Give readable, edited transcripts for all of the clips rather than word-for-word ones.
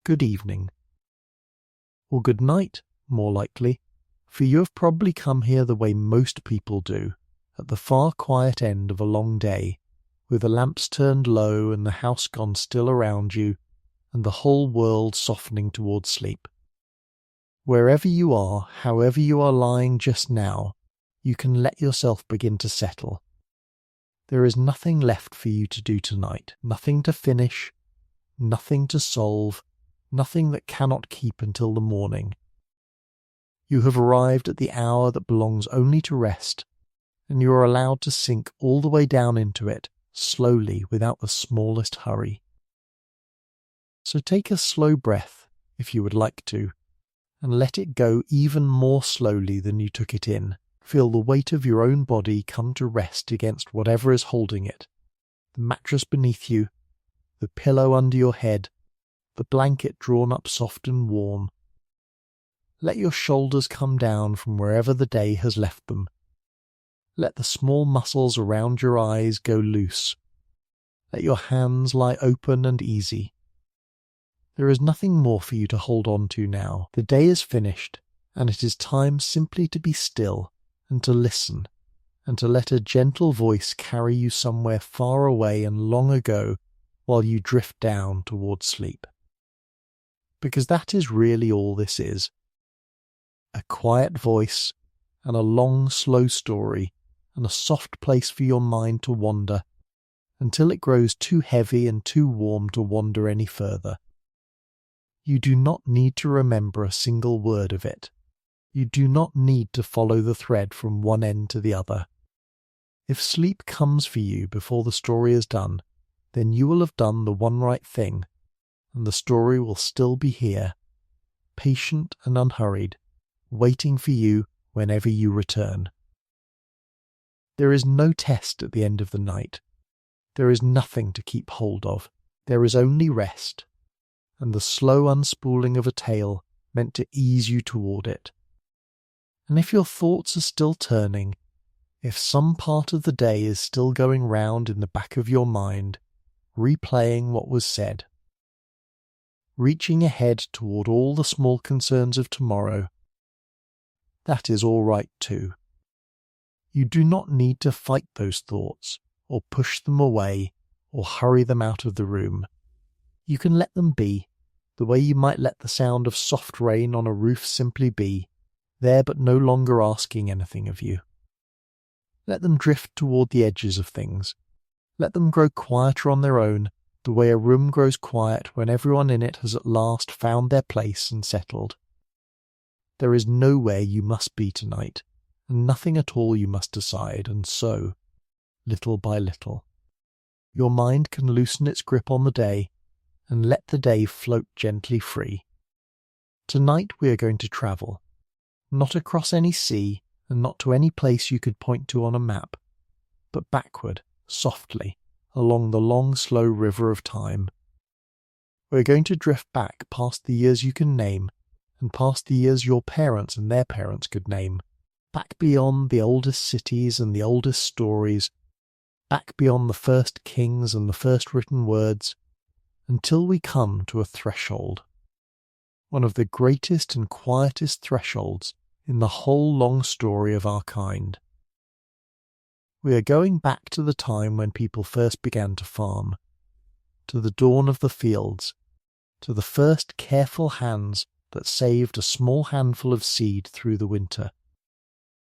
good evening. Or good night, more likely, for you have probably come here the way most people do, at the far quiet end of a long day, with the lamps turned low and the house gone still around you, and the whole world softening towards sleep. Wherever you are, however you are lying just now, you can let yourself begin to settle. There is nothing left for you to do tonight, nothing to finish, nothing to solve, nothing that cannot keep until the morning. You have arrived at the hour that belongs only to rest, and you are allowed to sink all the way down into it, slowly, without the smallest hurry. So take a slow breath, if you would like to, and let it go even more slowly than you took it in. Feel the weight of your own body come to rest against whatever is holding it, the mattress beneath you, the pillow under your head, the blanket drawn up soft and warm. Let your shoulders come down from wherever the day has left them. Let the small muscles around your eyes go loose. Let your hands lie open and easy. There is nothing more for you to hold on to now. The day is finished, and it is time simply to be still and to listen, and to let a gentle voice carry you somewhere far away and long ago while you drift down towards sleep. Because that is really all this is. A quiet voice, and a long, slow story, and a soft place for your mind to wander, until it grows too heavy and too warm to wander any further. You do not need to remember a single word of it. You do not need to follow the thread from one end to the other. If sleep comes for you before the story is done, then you will have done the one right thing, and the story will still be here, patient and unhurried, waiting for you whenever you return. There is no test at the end of the night. There is nothing to keep hold of. There is only rest, and the slow unspooling of a tale meant to ease you toward it. And if your thoughts are still turning, if some part of the day is still going round in the back of your mind, replaying what was said, reaching ahead toward all the small concerns of tomorrow, that is all right too. You do not need to fight those thoughts, or push them away, or hurry them out of the room. You can let them be, the way you might let the sound of soft rain on a roof simply be, there but no longer asking anything of you. Let them drift toward the edges of things. Let them grow quieter on their own, the way a room grows quiet when everyone in it has at last found their place and settled. There is nowhere you must be tonight, and nothing at all you must decide, and so, little by little, your mind can loosen its grip on the day and let the day float gently free. Tonight we are going to travel, not across any sea and not to any place you could point to on a map, but backward, softly, along the long, slow river of time. We're going to drift back past the years you can name, and past the years your parents and their parents could name, back beyond the oldest cities and the oldest stories, back beyond the first kings and the first written words, until we come to a threshold, one of the greatest and quietest thresholds in the whole long story of our kind. We are going back to the time when people first began to farm, to the dawn of the fields, to the first careful hands that saved a small handful of seed through the winter,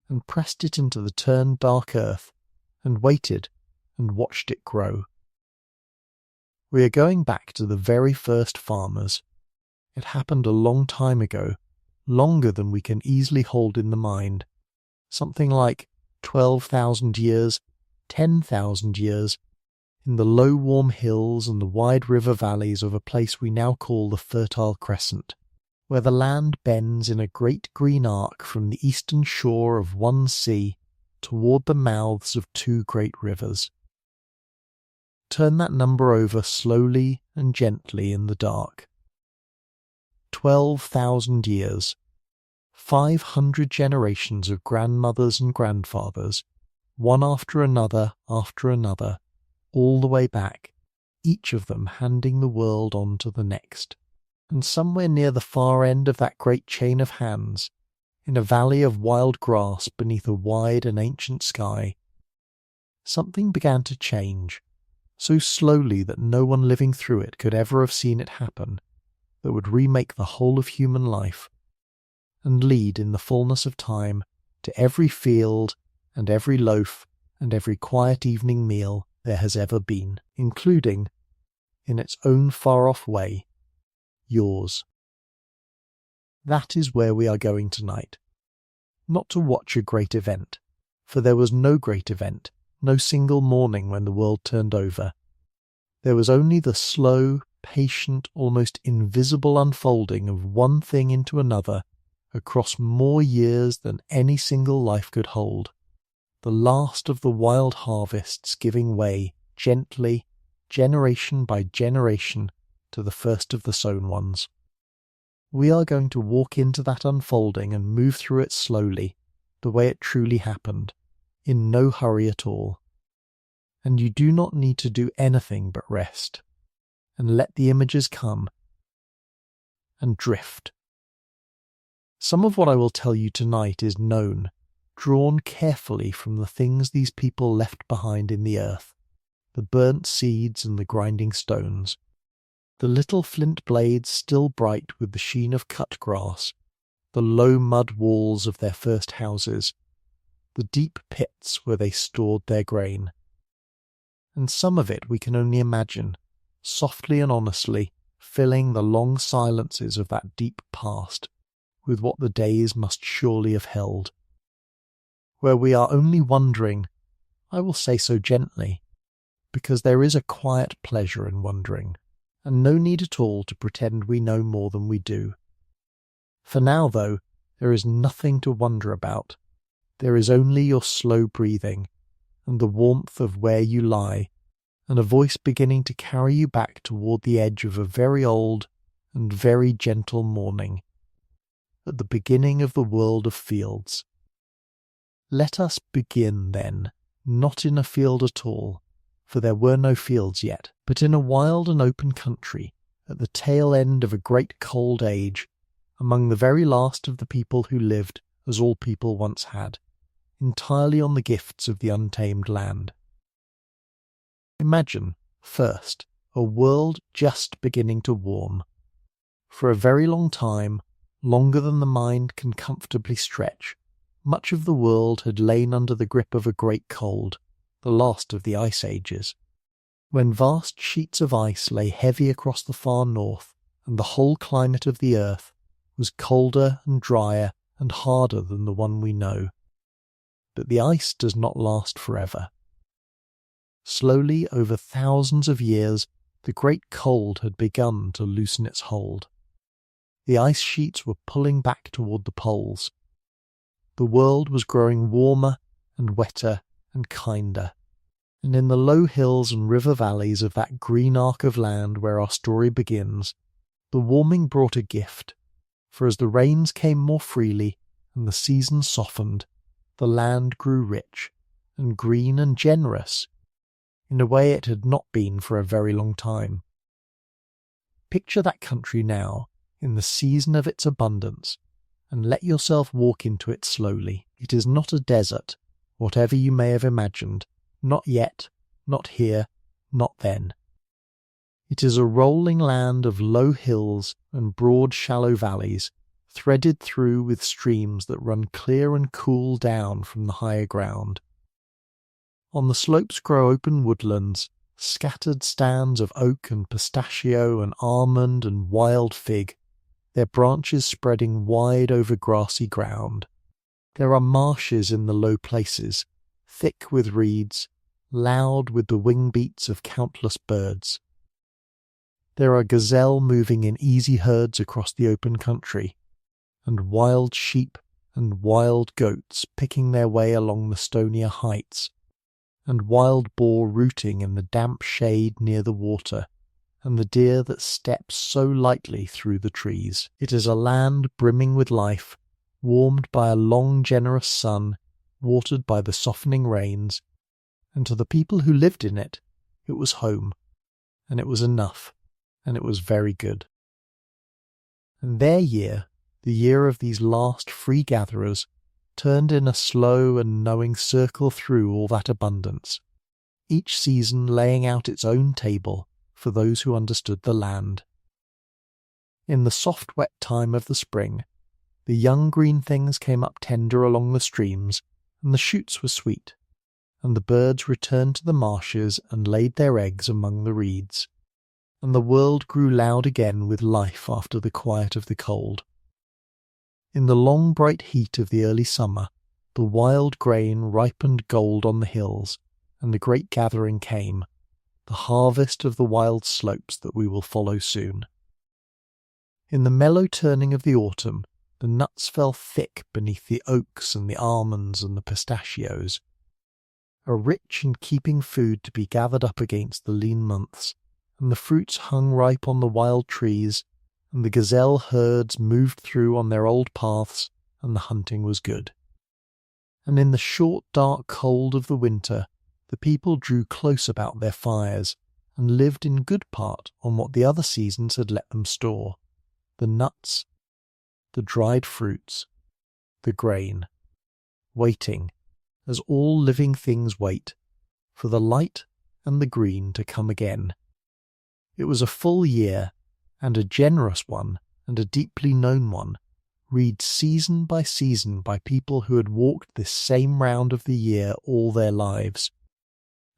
and pressed it into the turned dark earth, and waited and watched it grow. We are going back to the very first farmers. It happened a long time ago, longer than we can easily hold in the mind, something like 12,000 years, 10,000 years, in the low warm hills and the wide river valleys of a place we now call the Fertile Crescent, where the land bends in a great green arc from the eastern shore of one sea toward the mouths of two great rivers. Turn that number over slowly and gently in the dark. 12,000 years, 500 generations of grandmothers and grandfathers, one after another, all the way back, each of them handing the world on to the next. And somewhere near the far end of that great chain of hands, in a valley of wild grass beneath a wide and ancient sky, something began to change, so slowly that no one living through it could ever have seen it happen, that would remake the whole of human life, and lead in the fullness of time to every field and every loaf and every quiet evening meal there has ever been, including, in its own far-off way, yours. That is where we are going tonight. Not to watch a great event, for there was no great event, no single morning when the world turned over. There was only the slow, patient, almost invisible unfolding of one thing into another across more years than any single life could hold. The last of the wild harvests giving way, gently, generation by generation, to the first of the sown ones. We are going to walk into that unfolding and move through it slowly, the way it truly happened, in no hurry at all. And you do not need to do anything but rest, and let the images come, and drift. Some of what I will tell you tonight is known, drawn carefully from the things these people left behind in the earth, the burnt seeds and the grinding stones, the little flint blades still bright with the sheen of cut grass, the low mud walls of their first houses, the deep pits where they stored their grain. And some of it we can only imagine, softly and honestly, filling the long silences of that deep past with what the days must surely have held, where we are only wondering, I will say so gently, because there is a quiet pleasure in wondering, and no need at all to pretend we know more than we do. For now, though, there is nothing to wonder about. There is only your slow breathing, and the warmth of where you lie, and a voice beginning to carry you back toward the edge of a very old and very gentle morning, at the beginning of the world of fields. Let us begin, then, not in a field at all, for there were no fields yet, but in a wild and open country, at the tail end of a great cold age, among the very last of the people who lived as all people once had, entirely on the gifts of the untamed land. Imagine, first, a world just beginning to warm. For a very long time, longer than the mind can comfortably stretch, much of the world had lain under the grip of a great cold, the last of the ice ages, when vast sheets of ice lay heavy across the far north, and the whole climate of the earth was colder and drier and harder than the one we know. But the ice does not last forever. Slowly, over thousands of years, the great cold had begun to loosen its hold. The ice sheets were pulling back toward the poles. The world was growing warmer and wetter and kinder, and in the low hills and river valleys of that green arc of land where our story begins, the warming brought a gift, for as the rains came more freely and the seasons softened, the land grew rich and green and generous, in a way it had not been for a very long time. Picture that country now, in the season of its abundance, and let yourself walk into it slowly. It is not a desert, whatever you may have imagined, not yet, not here, not then. It is a rolling land of low hills and broad shallow valleys, threaded through with streams that run clear and cool down from the higher ground. On the slopes grow open woodlands, scattered stands of oak and pistachio and almond and wild fig, their branches spreading wide over grassy ground. There are marshes in the low places, thick with reeds, loud with the wing beats of countless birds. There are gazelle moving in easy herds across the open country, and wild sheep and wild goats picking their way along the stonier heights, and wild boar rooting in the damp shade near the water, and the deer that steps so lightly through the trees. It is a land brimming with life, warmed by a long generous sun, watered by the softening rains, and to the people who lived in it, it was home, and it was enough, and it was very good. And their year, the year of these last free gatherers, turned in a slow and knowing circle through all that abundance, each season laying out its own table for those who understood the land. In the soft wet time of the spring, the young green things came up tender along the streams, and the shoots were sweet, and the birds returned to the marshes and laid their eggs among the reeds, and the world grew loud again with life after the quiet of the cold. In the long bright heat of the early summer, the wild grain ripened gold on the hills, and the great gathering came, the harvest of the wild slopes that we will follow soon. In the mellow turning of the autumn, the nuts fell thick beneath the oaks and the almonds and the pistachios, a rich and keeping food to be gathered up against the lean months, and the fruits hung ripe on the wild trees, and the gazelle herds moved through on their old paths, and the hunting was good. And in the short dark cold of the winter, the people drew close about their fires, and lived in good part on what the other seasons had let them store, the nuts, the dried fruits, the grain, waiting, as all living things wait, for the light and the green to come again. It was a full year, and a generous one, and a deeply known one, read season by people who had walked this same round of the year all their lives,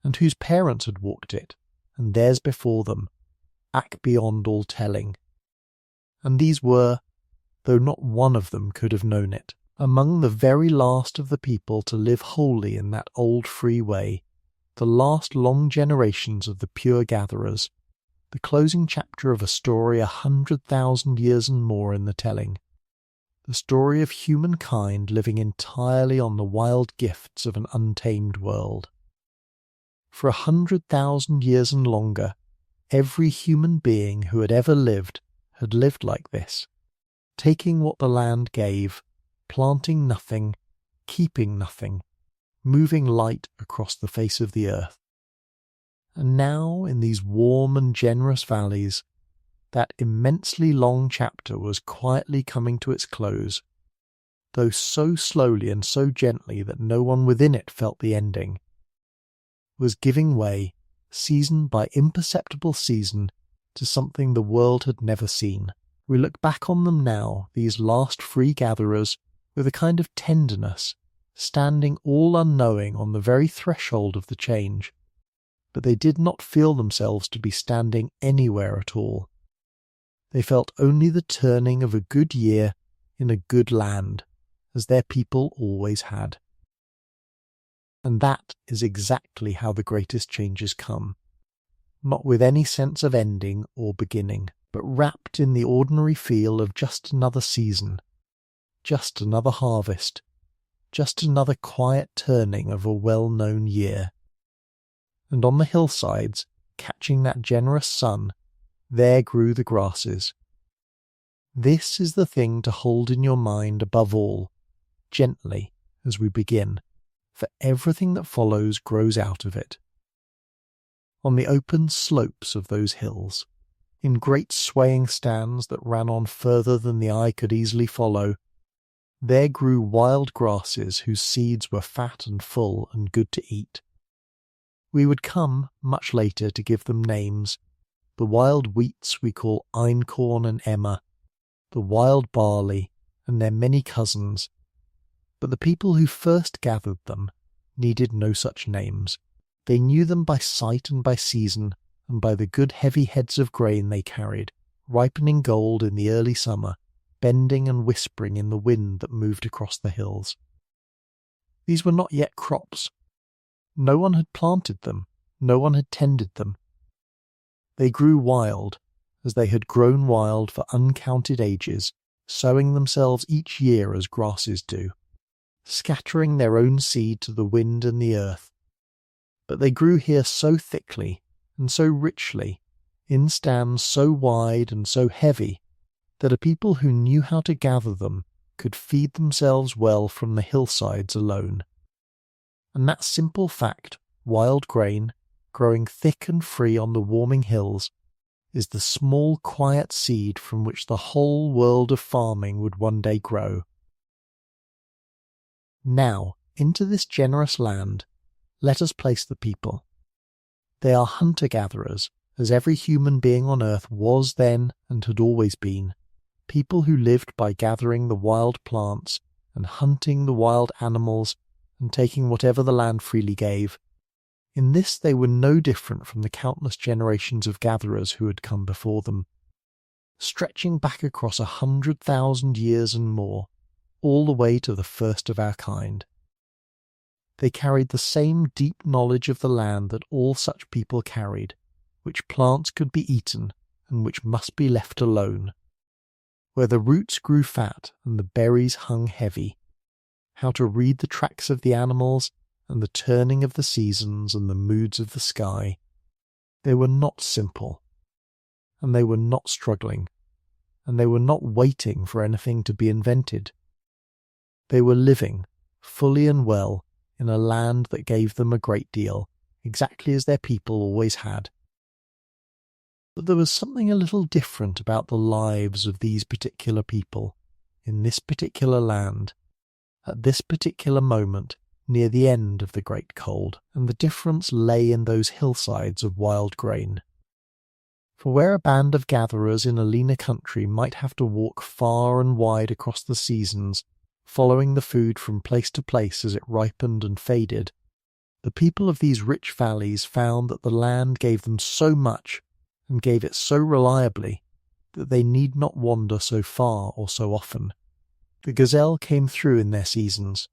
and whose parents had walked it, and theirs before them, back beyond all telling. And these were, though not one of them could have known it, among the very last of the people to live wholly in that old free way, the last long generations of the pure gatherers, the closing chapter of a story 100,000 years and more in the telling, the story of humankind living entirely on the wild gifts of an untamed world. For 100,000 years and longer, every human being who had ever lived had lived like this, taking what the land gave, planting nothing, keeping nothing, moving light across the face of the earth. And now, in these warm and generous valleys, that immensely long chapter was quietly coming to its close, though so slowly and so gently that no one within it felt the ending, was giving way, season by imperceptible season, to something the world had never seen. We look back on them now, these last free gatherers, with a kind of tenderness, standing all unknowing on the very threshold of the change. But they did not feel themselves to be standing anywhere at all. They felt only the turning of a good year in a good land, as their people always had. And that is exactly how the greatest changes come, not with any sense of ending or beginning, but wrapped in the ordinary feel of just another season, just another harvest, just another quiet turning of a well-known year. And on the hillsides, catching that generous sun, there grew the grasses. This is the thing to hold in your mind above all, gently, as we begin, for everything that follows grows out of it. On the open slopes of those hills, in great swaying stands that ran on further than the eye could easily follow, there grew wild grasses whose seeds were fat and full and good to eat. We would come, much later, to give them names. The wild wheats we call einkorn and emmer, the wild barley, and their many cousins. But the people who first gathered them needed no such names. They knew them by sight and by season, and by the good heavy heads of grain they carried, ripening gold in the early summer, bending and whispering in the wind that moved across the hills. These were not yet crops. No one had planted them, no one had tended them. They grew wild, as they had grown wild for uncounted ages, sowing themselves each year as grasses do, scattering their own seed to the wind and the earth. But they grew here so thickly and so richly, in stands so wide and so heavy, that a people who knew how to gather them could feed themselves well from the hillsides alone. And that simple fact, wild grain, growing thick and free on the warming hills, is the small quiet seed from which the whole world of farming would one day grow. Now, into this generous land, let us place the people. They are hunter-gatherers, as every human being on earth was then and had always been, people who lived by gathering the wild plants and hunting the wild animals and taking whatever the land freely gave. In this they were no different from the countless generations of gatherers who had come before them, stretching back across 100,000 years and more, all the way to the first of our kind. They carried the same deep knowledge of the land that all such people carried, which plants could be eaten and which must be left alone, where the roots grew fat and the berries hung heavy, how to read the tracks of the animals and the turning of the seasons and the moods of the sky. They were not simple, and they were not struggling, and they were not waiting for anything to be invented. They were living, fully and well, in a land that gave them a great deal, exactly as their people always had. But there was something a little different about the lives of these particular people, in this particular land, at this particular moment, near the end of the great cold, and the difference lay in those hillsides of wild grain. For where a band of gatherers in a leaner country might have to walk far and wide across the seasons, following the food from place to place as it ripened and faded, the people of these rich valleys found that the land gave them so much, and gave it so reliably, that they need not wander so far or so often. The gazelle came through in their seasons,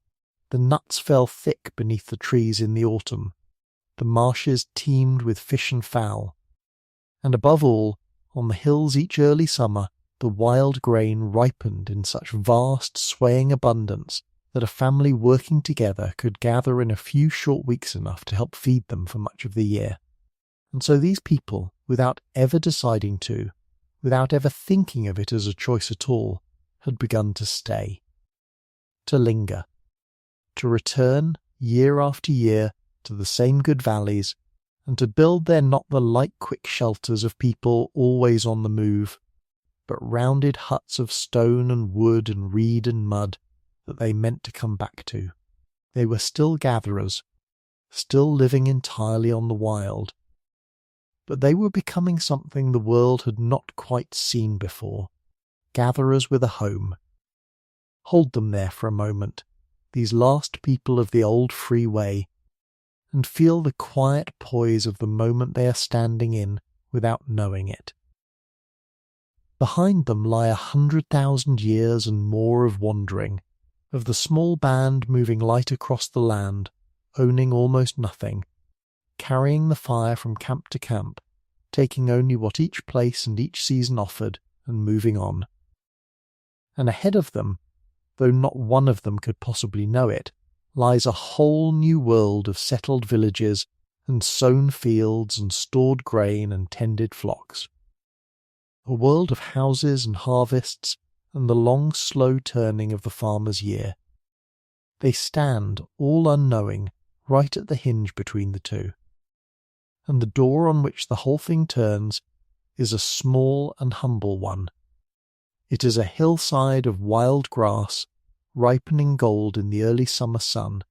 the nuts fell thick beneath the trees in the autumn, the marshes teemed with fish and fowl, and above all, on the hills each early summer, the wild grain ripened in such vast, swaying abundance that a family working together could gather in a few short weeks enough to help feed them for much of the year. And so these people, without ever deciding to, without ever thinking of it as a choice at all, had begun to stay, to linger, to return year after year to the same good valleys, and to build there not the light quick shelters of people always on the move, but rounded huts of stone and wood and reed and mud that they meant to come back to. They were still gatherers, still living entirely on the wild, but they were becoming something the world had not quite seen before, gatherers with a home. Hold them there for a moment, these last people of the old free way, and feel the quiet poise of the moment they are standing in without knowing it. Behind them lie 100,000 years and more of wandering, of the small band moving light across the land, owning almost nothing, carrying the fire from camp to camp, taking only what each place and each season offered, and moving on. And ahead of them, though not one of them could possibly know it, lies a whole new world of settled villages and sown fields and stored grain and tended flocks. A world of houses and harvests and the long slow turning of the farmer's year. They stand, all unknowing, right at the hinge between the two. And the door on which the whole thing turns is a small and humble one. It is a hillside of wild grass, ripening gold in the early summer sun.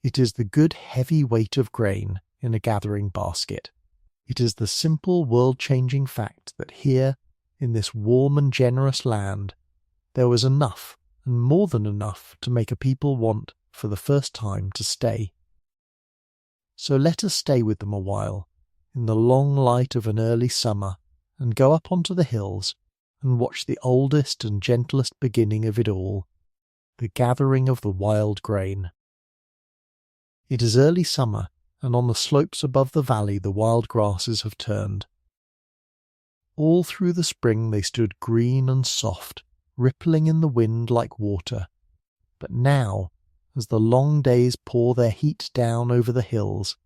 It is the good heavy weight of grain in a gathering basket. It is the simple world-changing fact that here, in this warm and generous land, there was enough, and more than enough, to make a people want, for the first time, to stay. So let us stay with them a while, in the long light of an early summer, and go up onto the hills, and watch the oldest and gentlest beginning of it all, the gathering of the wild grain. It is early summer, and on the slopes above the valley the wild grasses have turned. All through the spring they stood green and soft, rippling in the wind like water. But now, as the long days pour their heat down over the hills,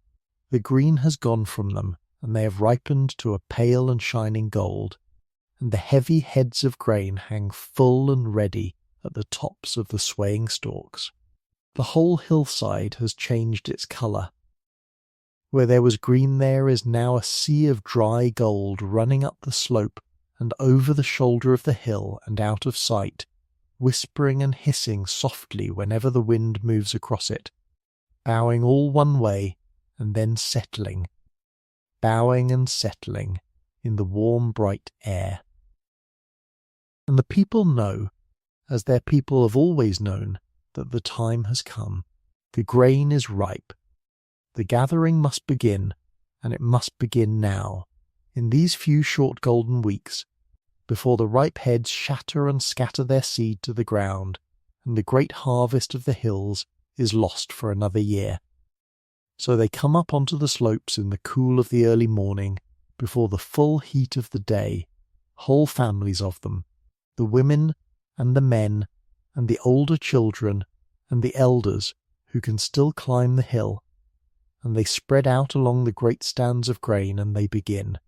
the green has gone from them, and they have ripened to a pale and shining gold, and the heavy heads of grain hang full and ready at the tops of the swaying stalks. The whole hillside has changed its colour. Where there was green there is now a sea of dry gold running up the slope and over the shoulder of the hill and out of sight, whispering and hissing softly whenever the wind moves across it, bowing all one way and then settling, bowing and settling in the warm bright air. And the people know, as their people have always known, that the time has come. The grain is ripe. The gathering must begin, and it must begin now, in these few short golden weeks, before the ripe heads shatter and scatter their seed to the ground, and the great harvest of the hills is lost for another year. So they come up onto the slopes in the cool of the early morning, before the full heat of the day, whole families of them, the women and the men and the older children and the elders who can still climb the hill, and they spread out along the great stands of grain, and they begin.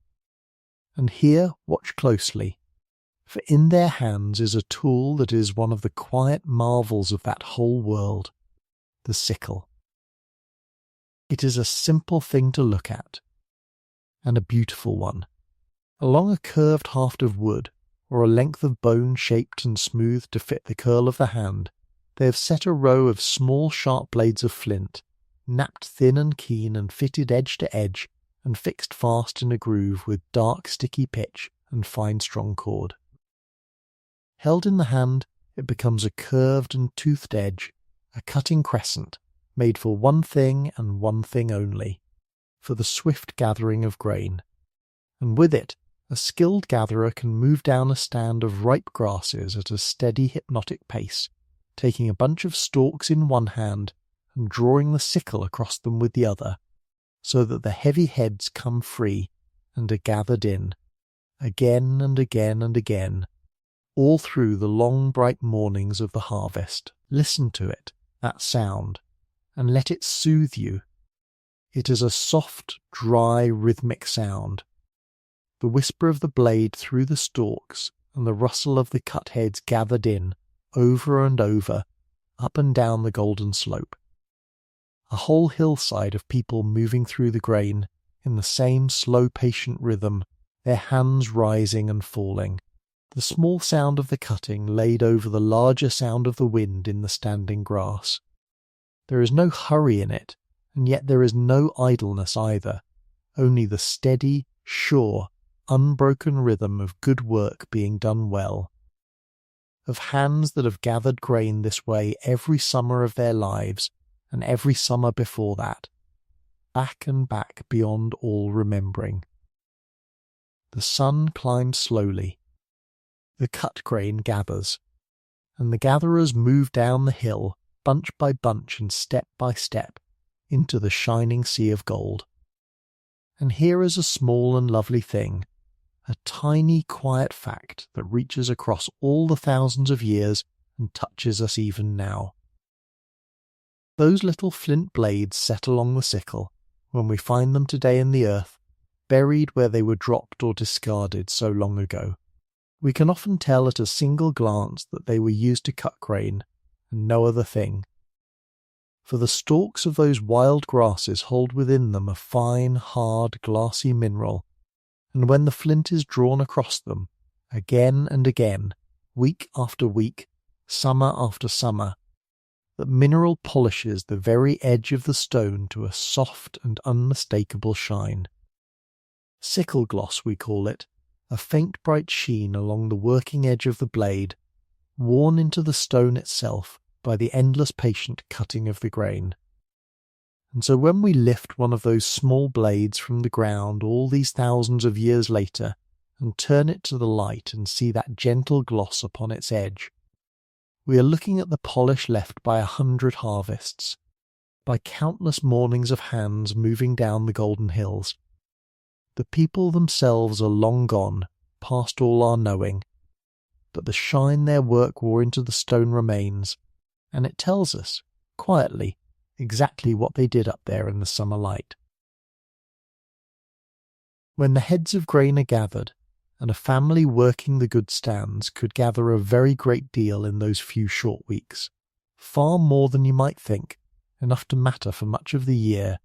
And here watch closely, for in their hands is a tool that is one of the quiet marvels of that whole world, the sickle. It is a simple thing to look at, and a beautiful one. Along a curved haft of wood, or a length of bone shaped and smooth to fit the curl of the hand, they have set a row of small sharp blades of flint, napped thin and keen and fitted edge to edge, and fixed fast in a groove with dark sticky pitch and fine strong cord. Held in the hand, it becomes a curved and toothed edge, a cutting crescent, made for one thing and one thing only, for the swift gathering of grain. And with it, a skilled gatherer can move down a stand of ripe grasses at a steady hypnotic pace, taking a bunch of stalks in one hand and drawing the sickle across them with the other, so that the heavy heads come free and are gathered in, again and again and again, all through the long bright mornings of the harvest. Listen to it, that sound, and let it soothe you. It is a soft, dry, rhythmic sound. The whisper of the blade through the stalks and the rustle of the cut heads gathered in, over and over, up and down the golden slope. A whole hillside of people moving through the grain in the same slow patient rhythm, their hands rising and falling, the small sound of the cutting laid over the larger sound of the wind in the standing grass. There is no hurry in it, and yet there is no idleness either, only the steady, sure, unbroken rhythm of good work being done well, of hands that have gathered grain this way every summer of their lives, and every summer before that, back and back beyond all remembering. The sun climbs slowly. The cut grain gathers, and the gatherers move down the hill, bunch by bunch and step by step, into the shining sea of gold. And here is a small and lovely thing, a tiny quiet fact that reaches across all the thousands of years and touches us even now. Those little flint blades set along the sickle, when we find them today in the earth, buried where they were dropped or discarded so long ago, we can often tell at a single glance that they were used to cut grain, and no other thing. For the stalks of those wild grasses hold within them a fine, hard, glassy mineral, and when the flint is drawn across them, again and again, week after week, summer after summer, that mineral polishes the very edge of the stone to a soft and unmistakable shine. Sickle gloss, we call it, a faint bright sheen along the working edge of the blade, worn into the stone itself by the endless patient cutting of the grain. And so when we lift one of those small blades from the ground all these thousands of years later, and turn it to the light and see that gentle gloss upon its edge, we are looking at the polish left by 100 harvests, by countless mornings of hands moving down the golden hills. The people themselves are long gone, past all our knowing, but the shine their work wore into the stone remains, and it tells us, quietly, exactly what they did up there in the summer light. When the heads of grain are gathered, and a family working the good stands could gather a very great deal in those few short weeks, far more than you might think, enough to matter for much of the year,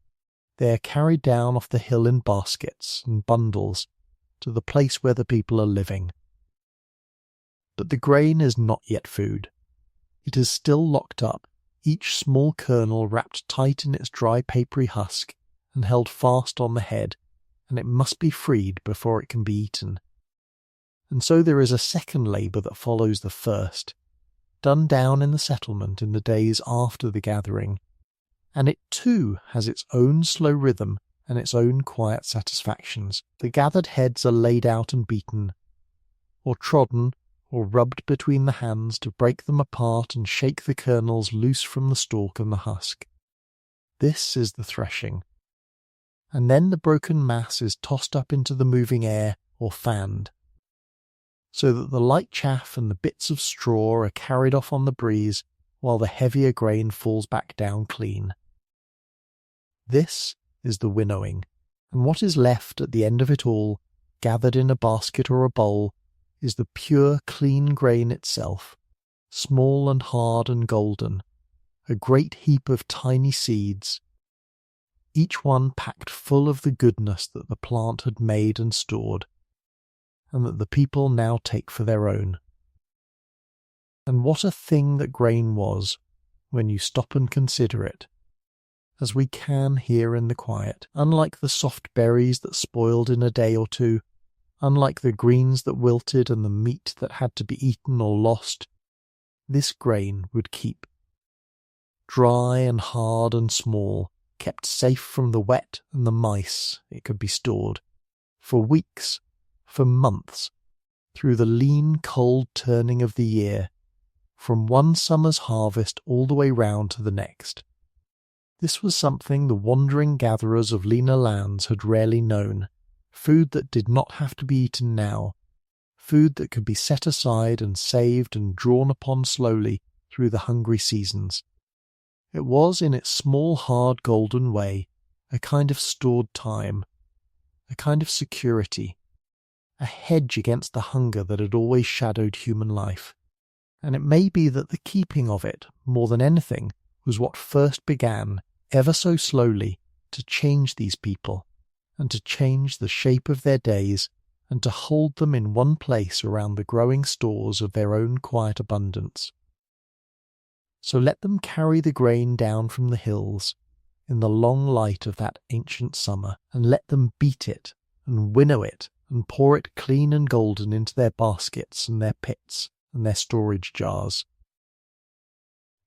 They are carried down off the hill in baskets and bundles to the place where the people are living. But the grain is not yet food. It is still locked up, each small kernel wrapped tight in its dry papery husk and held fast on the head, and it must be freed before it can be eaten. And so there is a second labour that follows the first, done down in the settlement in the days after the gathering, and it too has its own slow rhythm and its own quiet satisfactions. The gathered heads are laid out and beaten, or trodden, or rubbed between the hands to break them apart and shake the kernels loose from the stalk and the husk. This is the threshing. And then the broken mass is tossed up into the moving air or fanned, so that the light chaff and the bits of straw are carried off on the breeze while the heavier grain falls back down clean. This is the winnowing, and what is left at the end of it all, gathered in a basket or a bowl, is the pure, clean grain itself, small and hard and golden, a great heap of tiny seeds, each one packed full of the goodness that the plant had made and stored, and that the people now take for their own. And what a thing that grain was, when you stop and consider it, as we can here in the quiet, unlike the soft berries that spoiled in a day or two, unlike the greens that wilted and the meat that had to be eaten or lost, this grain would keep. Dry and hard and small, kept safe from the wet and the mice, it could be stored, for weeks, for months, through the lean, cold turning of the year, from one summer's harvest all the way round to the next. This was something the wandering gatherers of leaner lands had rarely known, food that did not have to be eaten now, food that could be set aside and saved and drawn upon slowly through the hungry seasons. It was, in its small, hard, golden way, a kind of stored time, a kind of security, a hedge against the hunger that had always shadowed human life. And it may be that the keeping of it, more than anything, was what first began, ever so slowly, to change these people, and to change the shape of their days, and to hold them in one place around the growing stores of their own quiet abundance. So let them carry the grain down from the hills, in the long light of that ancient summer, and let them beat it, and winnow it, and pour it clean and golden into their baskets and their pits and their storage jars.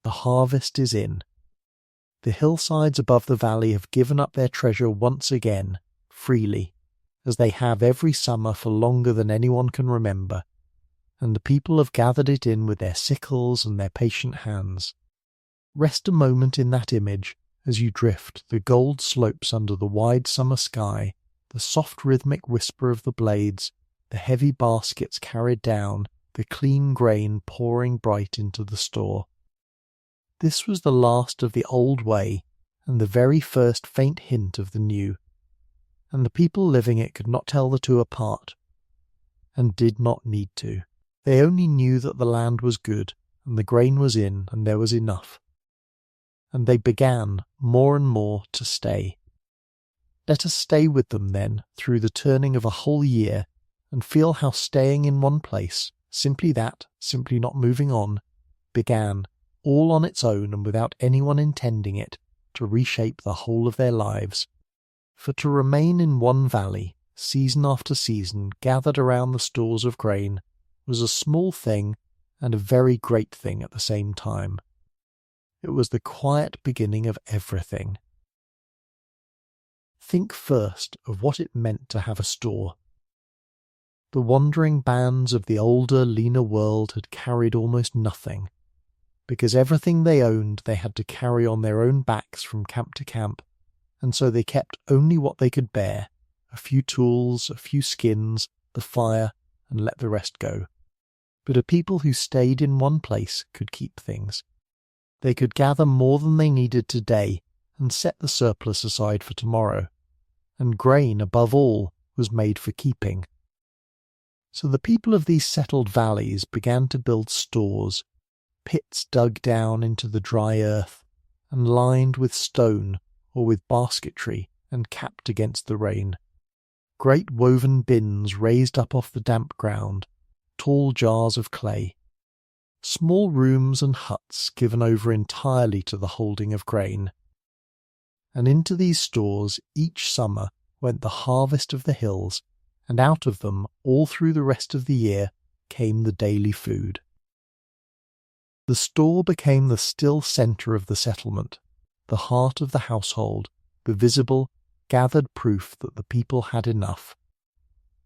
The harvest is in. The hillsides above the valley have given up their treasure once again, freely, as they have every summer for longer than anyone can remember, and the people have gathered it in with their sickles and their patient hands. Rest a moment in that image as you drift the gold slopes under the wide summer sky, the soft rhythmic whisper of the blades, the heavy baskets carried down, the clean grain pouring bright into the store. This was the last of the old way, and the very first faint hint of the new, and the people living it could not tell the two apart, and did not need to. They only knew that the land was good, and the grain was in, and there was enough. And they began, more and more, to stay. Let us stay with them, then, through the turning of a whole year, and feel how staying in one place, simply that, simply not moving on, began, all on its own and without anyone intending it, to reshape the whole of their lives. For to remain in one valley, season after season, gathered around the stores of grain, was a small thing and a very great thing at the same time. It was the quiet beginning of everything. Think first of what it meant to have a store. The wandering bands of the older, leaner world had carried almost nothing, because everything they owned they had to carry on their own backs from camp to camp, and so they kept only what they could bear, a few tools, a few skins, the fire, and let the rest go. But a people who stayed in one place could keep things. They could gather more than they needed today and set the surplus aside for tomorrow, and grain, above all, was made for keeping. So the people of these settled valleys began to build stores, pits dug down into the dry earth, and lined with stone or with basketry and capped against the rain. Great woven bins raised up off the damp ground, tall jars of clay. Small rooms and huts given over entirely to the holding of grain. And into these stores each summer went the harvest of the hills, and out of them all through the rest of the year came the daily food. The store became the still centre of the settlement, the heart of the household, the visible, gathered proof that the people had enough,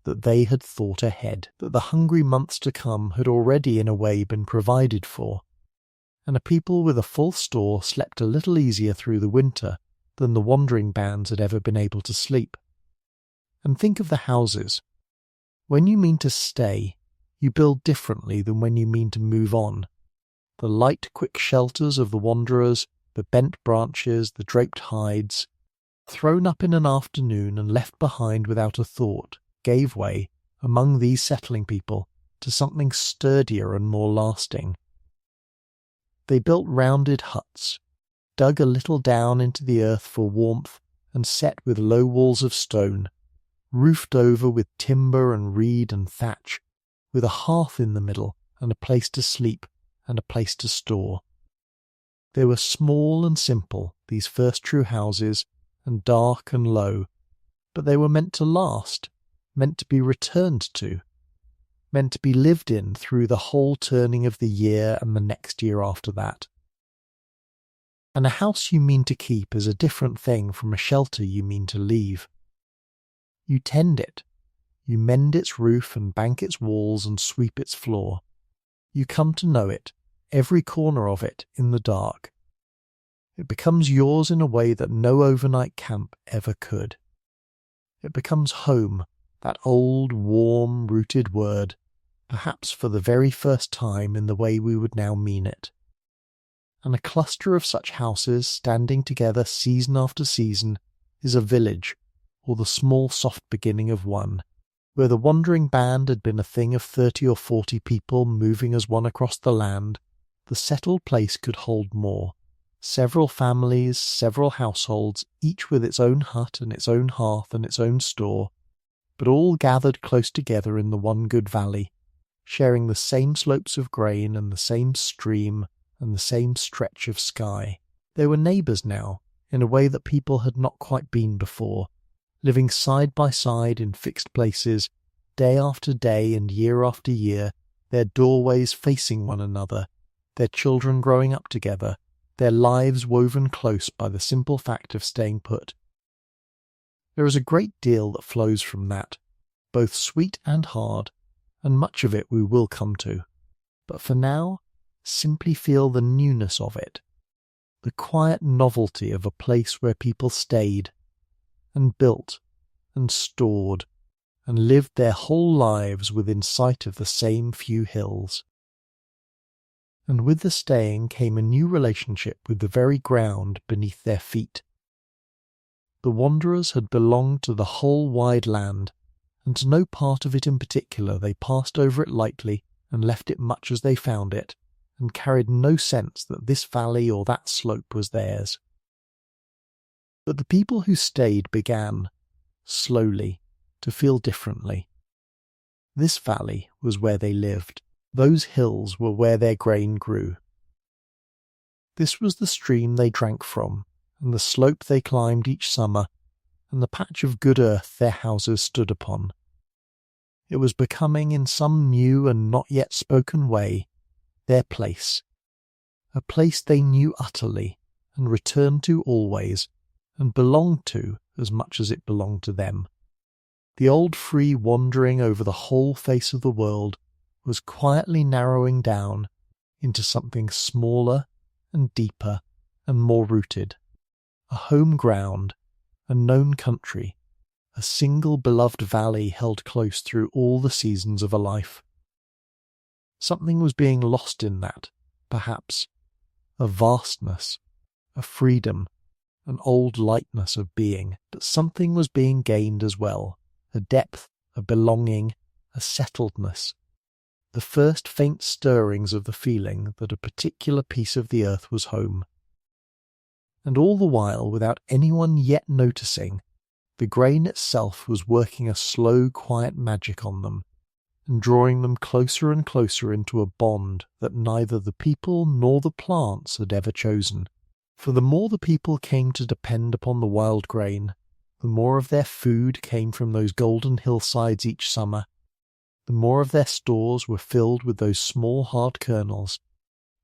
that they had thought ahead, that the hungry months to come had already in a way been provided for, and a people with a full store slept a little easier through the winter than the wandering bands had ever been able to sleep. And think of the houses. When you mean to stay, you build differently than when you mean to move on. The light, quick shelters of the wanderers, the bent branches, the draped hides, thrown up in an afternoon and left behind without a thought, gave way, among these settling people, to something sturdier and more lasting. They built rounded huts, dug a little down into the earth for warmth, and set with low walls of stone, roofed over with timber and reed and thatch, with a hearth in the middle and a place to sleep and a place to store. They were small and simple, these first true houses, and dark and low, but they were meant to last, meant to be returned to, meant to be lived in through the whole turning of the year and the next year after that. And a house you mean to keep is a different thing from a shelter you mean to leave. You tend it. You mend its roof and bank its walls and sweep its floor. You come to know it, every corner of it, in the dark. It becomes yours in a way that no overnight camp ever could. It becomes home, that old, warm, rooted word, perhaps for the very first time in the way we would now mean it. And a cluster of such houses standing together season after season is a village, or the small soft beginning of one, where the wandering band had been a thing of 30 or 40 people moving as one across the land. The settled place could hold more. Several families, several households, each with its own hut and its own hearth and its own store, but all gathered close together in the one good valley, sharing the same slopes of grain and the same stream and the same stretch of sky. They were neighbours now, in a way that people had not quite been before, living side by side in fixed places, day after day and year after year, their doorways facing one another, their children growing up together, their lives woven close by the simple fact of staying put. There is a great deal that flows from that, both sweet and hard, and much of it we will come to. But for now, simply feel the newness of it, the quiet novelty of a place where people stayed, and built, and stored, and lived their whole lives within sight of the same few hills. And with the staying came a new relationship with the very ground beneath their feet. The wanderers had belonged to the whole wide land, and to no part of it in particular they passed over it lightly and left it much as they found it, and carried no sense that this valley or that slope was theirs. But the people who stayed began, slowly, to feel differently. This valley was where they lived. Those hills were where their grain grew. This was the stream they drank from, and the slope they climbed each summer, and the patch of good earth their houses stood upon. It was becoming, in some new and not yet spoken way, their place, a place they knew utterly, and returned to always, and belonged to as much as it belonged to them. The old free wandering over the whole face of the world was quietly narrowing down into something smaller and deeper and more rooted, a home ground, a known country, a single beloved valley held close through all the seasons of a life. Something was being lost in that, perhaps, a vastness, a freedom, an old lightness of being, but something was being gained as well, a depth, a belonging, a settledness, the first faint stirrings of the feeling that a particular piece of the earth was home. And all the while, without anyone yet noticing, The grain itself was working a slow, quiet magic on them, and drawing them closer and closer into a bond that neither the people nor the plants had ever chosen. For the more the people came to depend upon the wild grain, the more of their food came from those golden hillsides each summer, the more of their stores were filled with those small hard kernels,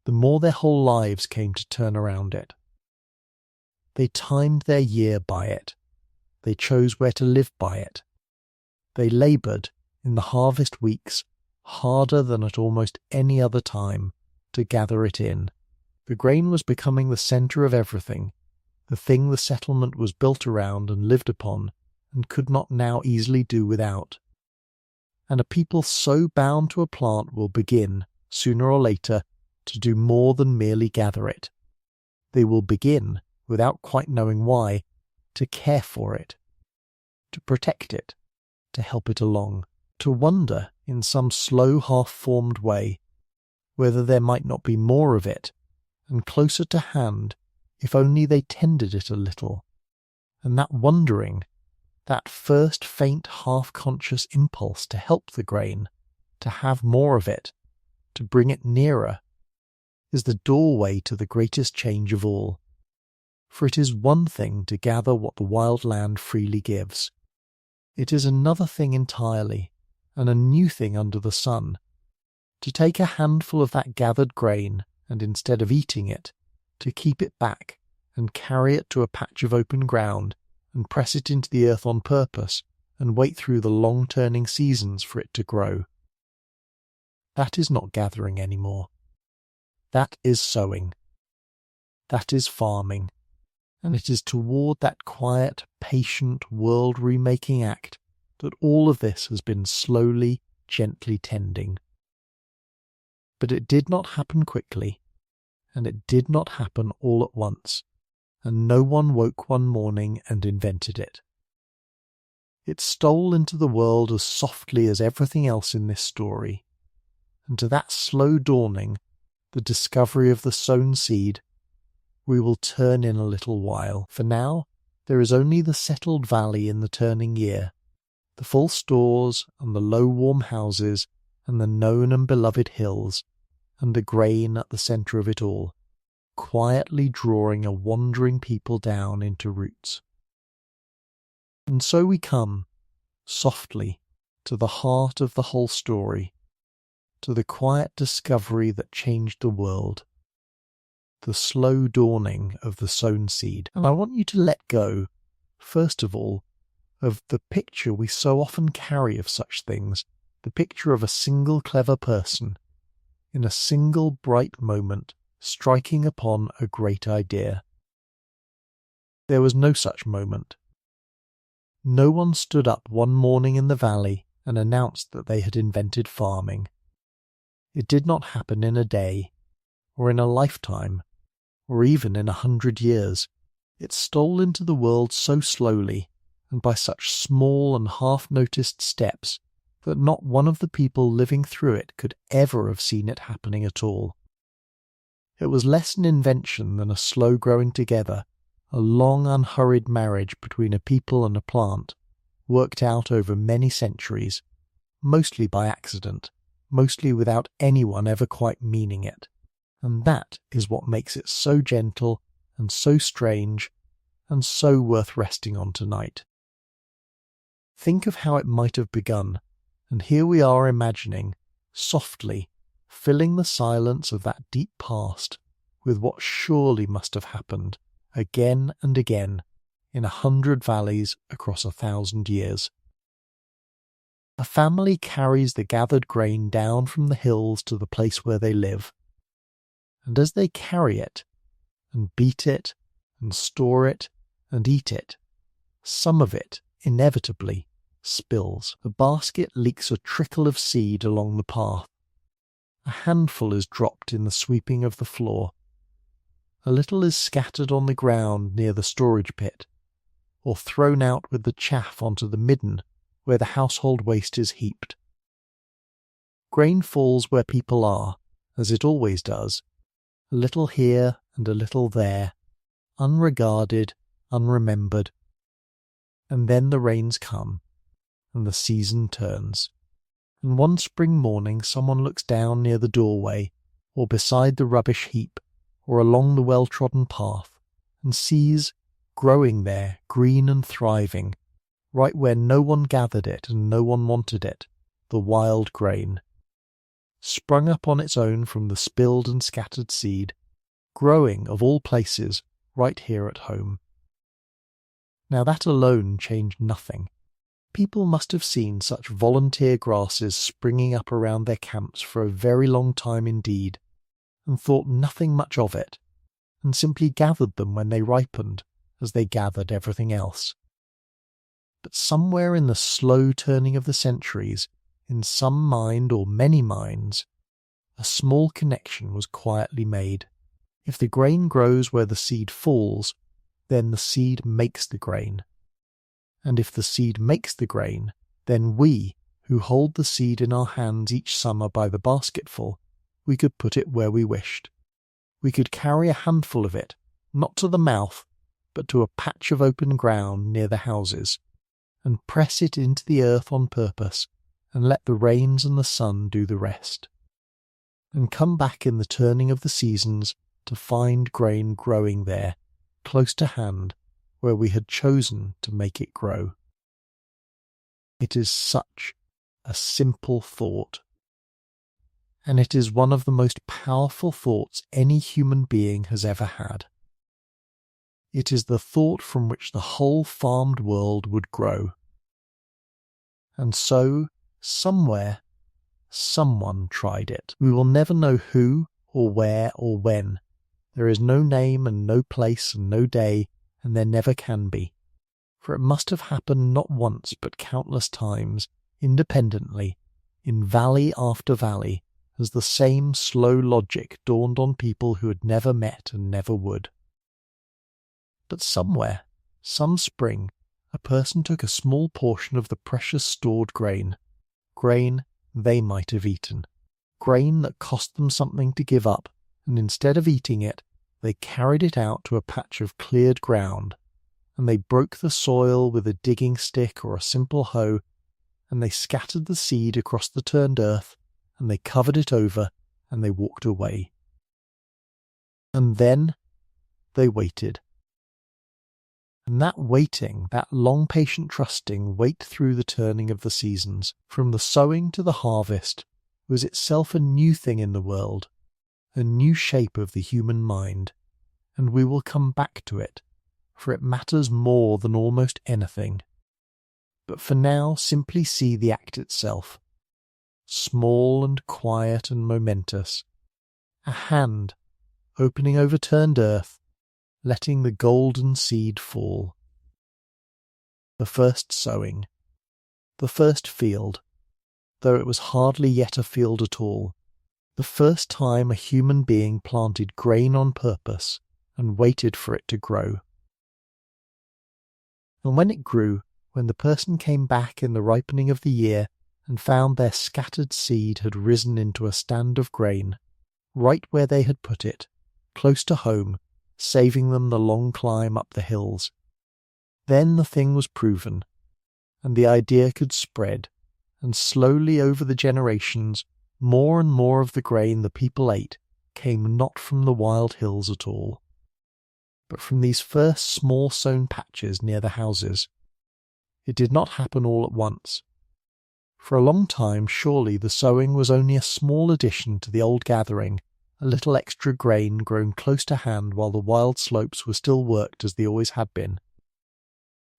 the more their whole lives came to turn around it. They timed their year by it. They chose where to live by it. They laboured in the harvest weeks harder than at almost any other time to gather it in. The grain was becoming the centre of everything, the thing the settlement was built around and lived upon, and could not now easily do without. And a people so bound to a plant will begin, sooner or later, to do more than merely gather it. They will begin, without quite knowing why, to care for it, to protect it, to help it along, to wonder in some slow half-formed way whether there might not be more of it, and closer to hand if only they tended it a little. And that wondering, that first faint half-conscious impulse to help the grain, to have more of it, to bring it nearer, is the doorway to the greatest change of all. For it is one thing to gather what the wild land freely gives. It is another thing entirely, and a new thing under the sun, to take a handful of that gathered grain, and instead of eating it, to keep it back, and carry it to a patch of open ground, and press it into the earth on purpose, and wait through the long turning seasons for it to grow. That is not gathering any more. That is sowing. That is farming. And it is toward that quiet, patient, world-remaking act that all of this has been slowly, gently tending. But it did not happen quickly, and it did not happen all at once, and no one woke one morning and invented it. It stole into the world as softly as everything else in this story, and to that slow dawning, the discovery of the sown seed, we will turn in a little while. For now, there is only the settled valley in the turning year, the full stores and the low warm houses and the known and beloved hills, and the grain at the centre of it all, quietly drawing a wandering people down into roots. And so we come, softly, to the heart of the whole story, to the quiet discovery that changed the world, the slow dawning of the sown seed. And I want you to let go, first of all, of the picture we so often carry of such things, the picture of a single clever person, in a single bright moment, striking upon a great idea. There was no such moment. No one stood up one morning in the valley and announced that they had invented farming. It did not happen in a day, or in a lifetime, or even in 100 years. It stole into the world so slowly, and by such small and half-noticed steps, that not one of the people living through it could ever have seen it happening at all. It was less an invention than a slow growing together, a long unhurried marriage between a people and a plant, worked out over many centuries, mostly by accident, mostly without anyone ever quite meaning it. And that is what makes it so gentle and so strange and so worth resting on tonight. Think of how it might have begun, and here we are imagining, softly, filling the silence of that deep past with what surely must have happened again and again in 100 valleys across 1,000 years. A family carries the gathered grain down from the hills to the place where they live, and as they carry it, and beat it, and store it, and eat it, some of it, inevitably, spills. The basket leaks a trickle of seed along the path. A handful is dropped in the sweeping of the floor. A little is scattered on the ground near the storage pit, or thrown out with the chaff onto the midden where the household waste is heaped. Grain falls where people are, as it always does, a little here and a little there, unregarded, unremembered. And then the rains come, and the season turns. And one spring morning someone looks down near the doorway, or beside the rubbish heap, or along the well-trodden path, and sees, growing there, green and thriving, right where no one gathered it and no one wanted it, the wild grain. Sprung up on its own from the spilled and scattered seed, growing, of all places, right here at home. Now that alone changed nothing. People must have seen such volunteer grasses springing up around their camps for a very long time indeed, and thought nothing much of it, and simply gathered them when they ripened, as they gathered everything else. But somewhere in the slow turning of the centuries, in some mind or many minds, a small connection was quietly made. If the grain grows where the seed falls, then the seed makes the grain. And if the seed makes the grain, then we, who hold the seed in our hands each summer by the basketful, we could put it where we wished. We could carry a handful of it, not to the mouth, but to a patch of open ground near the houses, and press it into the earth on purpose, and let the rains and the sun do the rest. And come back in the turning of the seasons to find grain growing there, close to hand, where we had chosen to make it grow. It is such a simple thought, and it is one of the most powerful thoughts any human being has ever had. It is the thought from which the whole farmed world would grow. And so, somewhere, someone tried it. We will never know who, or where, or when. There is no name and no place and no day, and there never can be. For it must have happened not once but countless times, independently, in valley after valley, as the same slow logic dawned on people who had never met and never would. But somewhere, some spring, a person took a small portion of the precious stored grain they might have eaten, grain that cost them something to give up, and instead of eating it, they carried it out to a patch of cleared ground, and they broke the soil with a digging stick or a simple hoe, and they scattered the seed across the turned earth, and they covered it over, and they walked away. And then they waited. And that waiting, that long patient trusting wait through the turning of the seasons, from the sowing to the harvest, was itself a new thing in the world, a new shape of the human mind, and we will come back to it, for it matters more than almost anything. But for now simply see the act itself, small and quiet and momentous, a hand opening overturned earth, letting the golden seed fall. The first sowing, the first field, though it was hardly yet a field at all, the first time a human being planted grain on purpose and waited for it to grow. And when it grew, when the person came back in the ripening of the year and found their scattered seed had risen into a stand of grain, right where they had put it, close to home, saving them the long climb up the hills, then the thing was proven, and the idea could spread, and slowly over the generations, more and more of the grain the people ate came not from the wild hills at all, but from these first small sown patches near the houses. It did not happen all at once. For a long time, surely, the sowing was only a small addition to the old gathering, a little extra grain grown close to hand while the wild slopes were still worked as they always had been.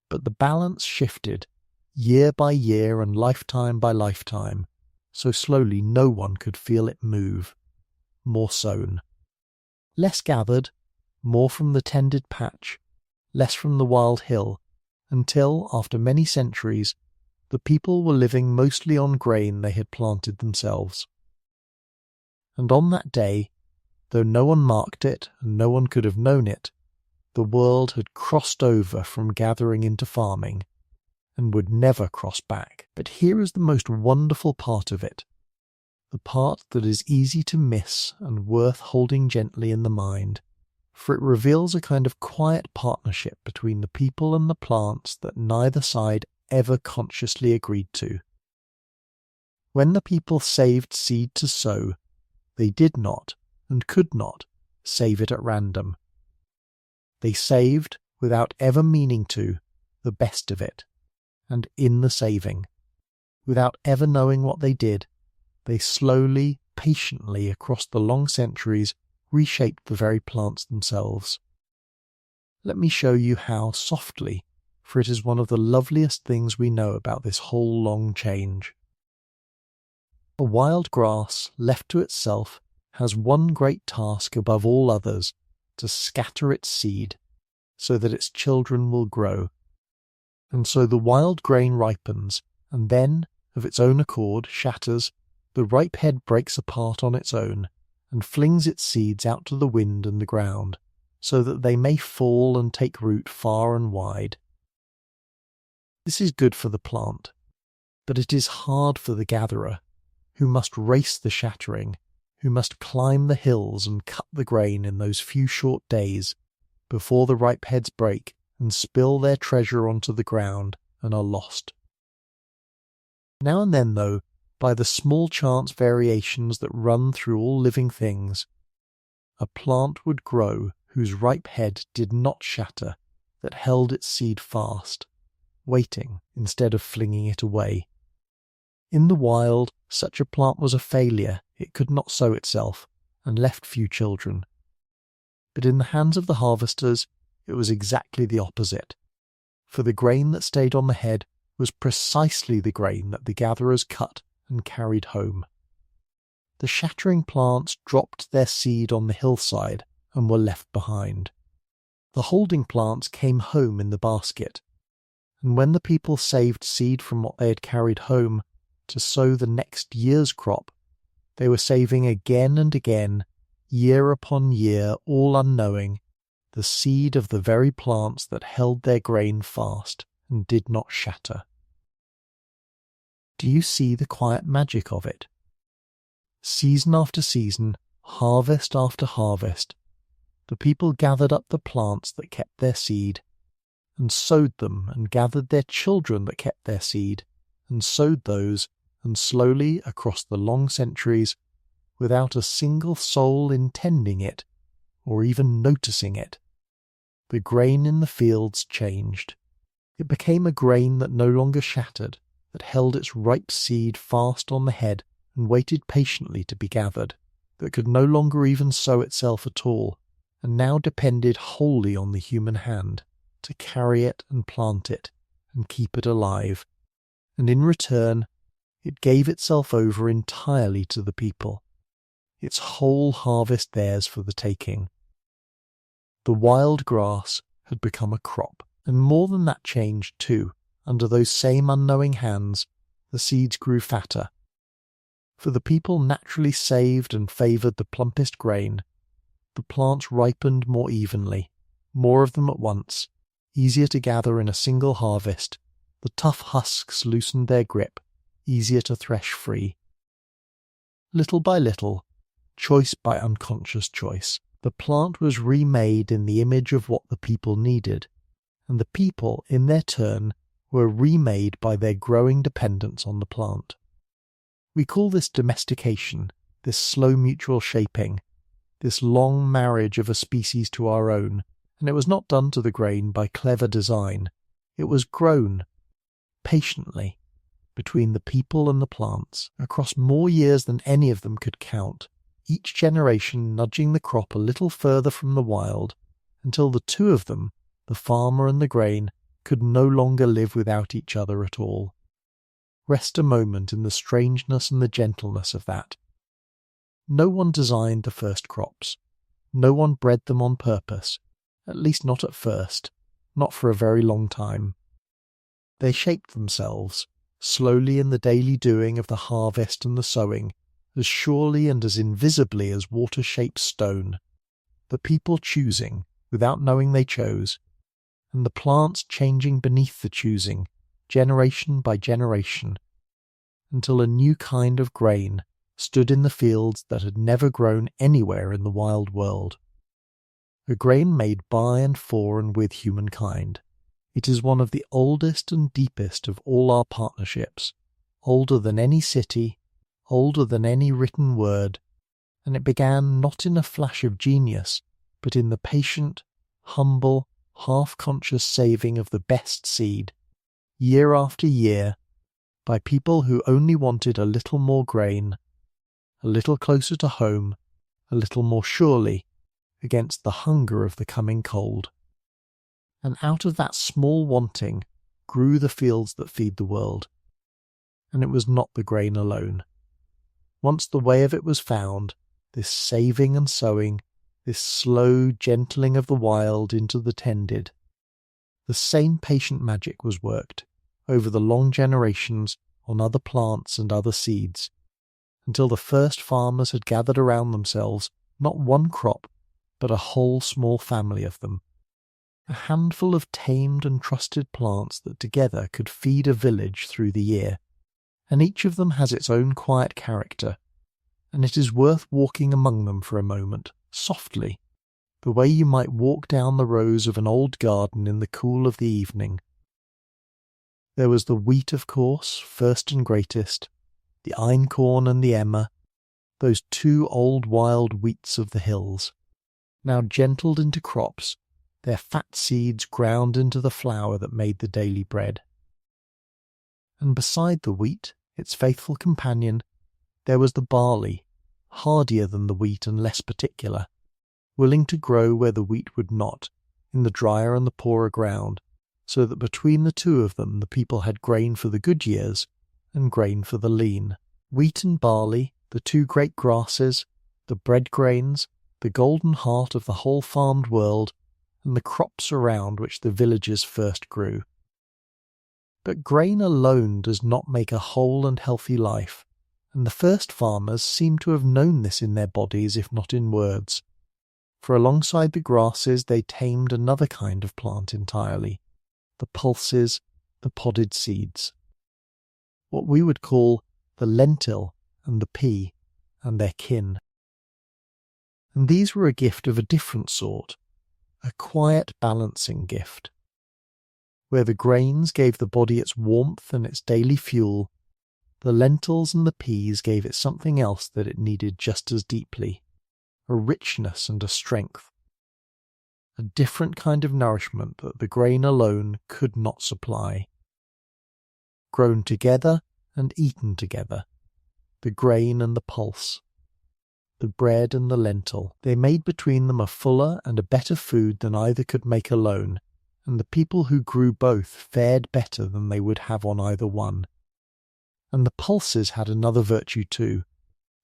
But the balance shifted, year by year and lifetime by lifetime, so slowly no one could feel it move. More sown. Less gathered, more from the tended patch, less from the wild hill, until, after many centuries, the people were living mostly on grain they had planted themselves. And on that day, though no one marked it and no one could have known it, the world had crossed over from gathering into farming, and would never cross back. But here is the most wonderful part of it, the part that is easy to miss and worth holding gently in the mind, for it reveals a kind of quiet partnership between the people and the plants that neither side ever consciously agreed to. When the people saved seed to sow, they did not, and could not, save it at random. They saved, without ever meaning to, the best of it, and in the saving, without ever knowing what they did, they slowly, patiently, across the long centuries, reshaped the very plants themselves. Let me show you how softly, for it is one of the loveliest things we know about this whole long change. A wild grass, left to itself, has one great task above all others, to scatter its seed, so that its children will grow. And so the wild grain ripens, and then, of its own accord, shatters, the ripe head breaks apart on its own, and flings its seeds out to the wind and the ground, so that they may fall and take root far and wide. This is good for the plant, but it is hard for the gatherer, who must race the shattering, who must climb the hills and cut the grain in those few short days, before the ripe heads break and spill their treasure onto the ground and are lost. Now and then, though, by the small chance variations that run through all living things, a plant would grow whose ripe head did not shatter, that held its seed fast, waiting instead of flinging it away. In the wild, such a plant was a failure. It could not sow itself, and left few children. But in the hands of the harvesters, it was exactly the opposite, for the grain that stayed on the head was precisely the grain that the gatherers cut and carried home. The shattering plants dropped their seed on the hillside and were left behind. The holding plants came home in the basket, and when the people saved seed from what they had carried home to sow the next year's crop, they were saving again and again, year upon year, all unknowing, the seed of the very plants that held their grain fast and did not shatter. Do you see the quiet magic of it? Season after season, harvest after harvest, the people gathered up the plants that kept their seed, and sowed them, and gathered their children that kept their seed, and sowed those, and slowly, across the long centuries, without a single soul intending it, or even noticing it, the grain in the fields changed. It became a grain that no longer shattered, that held its ripe seed fast on the head and waited patiently to be gathered, that could no longer even sow itself at all, and now depended wholly on the human hand to carry it and plant it and keep it alive, and in return it gave itself over entirely to the people, its whole harvest theirs for the taking. The wild grass had become a crop, and more than that change too. Under those same unknowing hands, the seeds grew fatter. For the people naturally saved and favoured the plumpest grain, the plants ripened more evenly, more of them at once, easier to gather in a single harvest, the tough husks loosened their grip, easier to thresh free. Little by little, choice by unconscious choice, the plant was remade in the image of what the people needed, and the people, in their turn, were remade by their growing dependence on the plant. We call this domestication, this slow mutual shaping, this long marriage of a species to our own, and it was not done to the grain by clever design. It was grown, patiently, between the people and the plants, across more years than any of them could count, each generation nudging the crop a little further from the wild, until the two of them, the farmer and the grain, could no longer live without each other at all. Rest a moment in the strangeness and the gentleness of that. No one designed the first crops. No one bred them on purpose, at least not at first, not for a very long time. They shaped themselves, slowly in the daily doing of the harvest and the sowing, as surely and as invisibly as water shapes stone, the people choosing, without knowing they chose, and the plants changing beneath the choosing, generation by generation, until a new kind of grain stood in the fields that had never grown anywhere in the wild world. a grain made by and for and with humankind. It is one of the oldest and deepest of all our partnerships, older than any city, older than any written word, and it began not in a flash of genius, but in the patient, humble, half-conscious saving of the best seed, year after year, by people who only wanted a little more grain, a little closer to home, a little more surely, against the hunger of the coming cold. And out of that small wanting grew the fields that feed the world. And it was not the grain alone. Once the way of it was found, this saving and sowing, this slow gentling of the wild into the tended, the same patient magic was worked over the long generations on other plants and other seeds, until the first farmers had gathered around themselves not one crop, but a whole small family of them. A handful of tamed and trusted plants that together could feed a village through the year, and each of them has its own quiet character, and it is worth walking among them for a moment, softly, the way you might walk down the rows of an old garden in the cool of the evening. There was the wheat, of course, first and greatest, the einkorn and the emmer, those two old wild wheats of the hills, now gentled into crops, their fat seeds ground into the flour that made the daily bread. And beside the wheat, its faithful companion, there was the barley, hardier than the wheat and less particular, willing to grow where the wheat would not, in the drier and the poorer ground, so that between the two of them the people had grain for the good years and grain for the lean. Wheat and barley, the two great grasses, the bread grains, the golden heart of the whole farmed world, and the crops around which the villagers first grew. But grain alone does not make a whole and healthy life, and the first farmers seem to have known this in their bodies if not in words, for alongside the grasses they tamed another kind of plant entirely, the pulses, the podded seeds, what we would call the lentil and the pea and their kin. And these were a gift of a different sort, a quiet balancing gift. Where the grains gave the body its warmth and its daily fuel, the lentils and the peas gave it something else that it needed just as deeply, a richness and a strength, a different kind of nourishment that the grain alone could not supply. Grown together and eaten together, the grain and the pulse, the bread and the lentil, they made between them a fuller and a better food than either could make alone, and the people who grew both fared better than they would have on either one. And the pulses had another virtue too,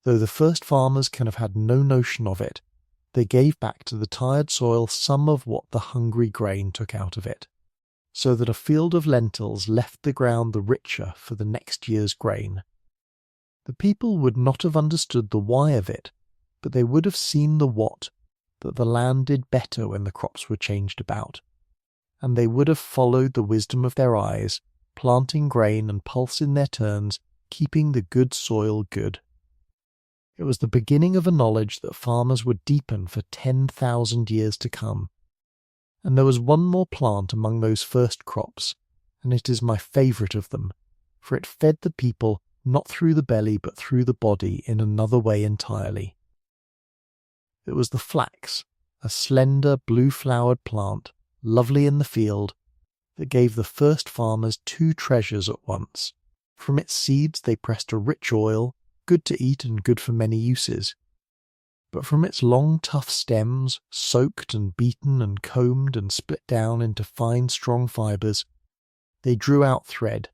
though the first farmers can have had no notion of it. They gave back to the tired soil some of what the hungry grain took out of it, so that a field of lentils left the ground the richer for the next year's grain. The people would not have understood the why of it, but they would have seen the what, that the land did better when the crops were changed about, and they would have followed the wisdom of their eyes, planting grain and pulse in their turns, keeping the good soil good. It was the beginning of a knowledge that farmers would deepen for 10,000 years to come. And there was one more plant among those first crops, and it is my favourite of them, for it fed the people not through the belly but through the body in another way entirely. It was the flax, a slender blue-flowered plant, lovely in the field, that gave the first farmers two treasures at once. From its seeds they pressed a rich oil, good to eat and good for many uses. But from its long tough stems, soaked and beaten and combed and split down into fine strong fibres, they drew out thread,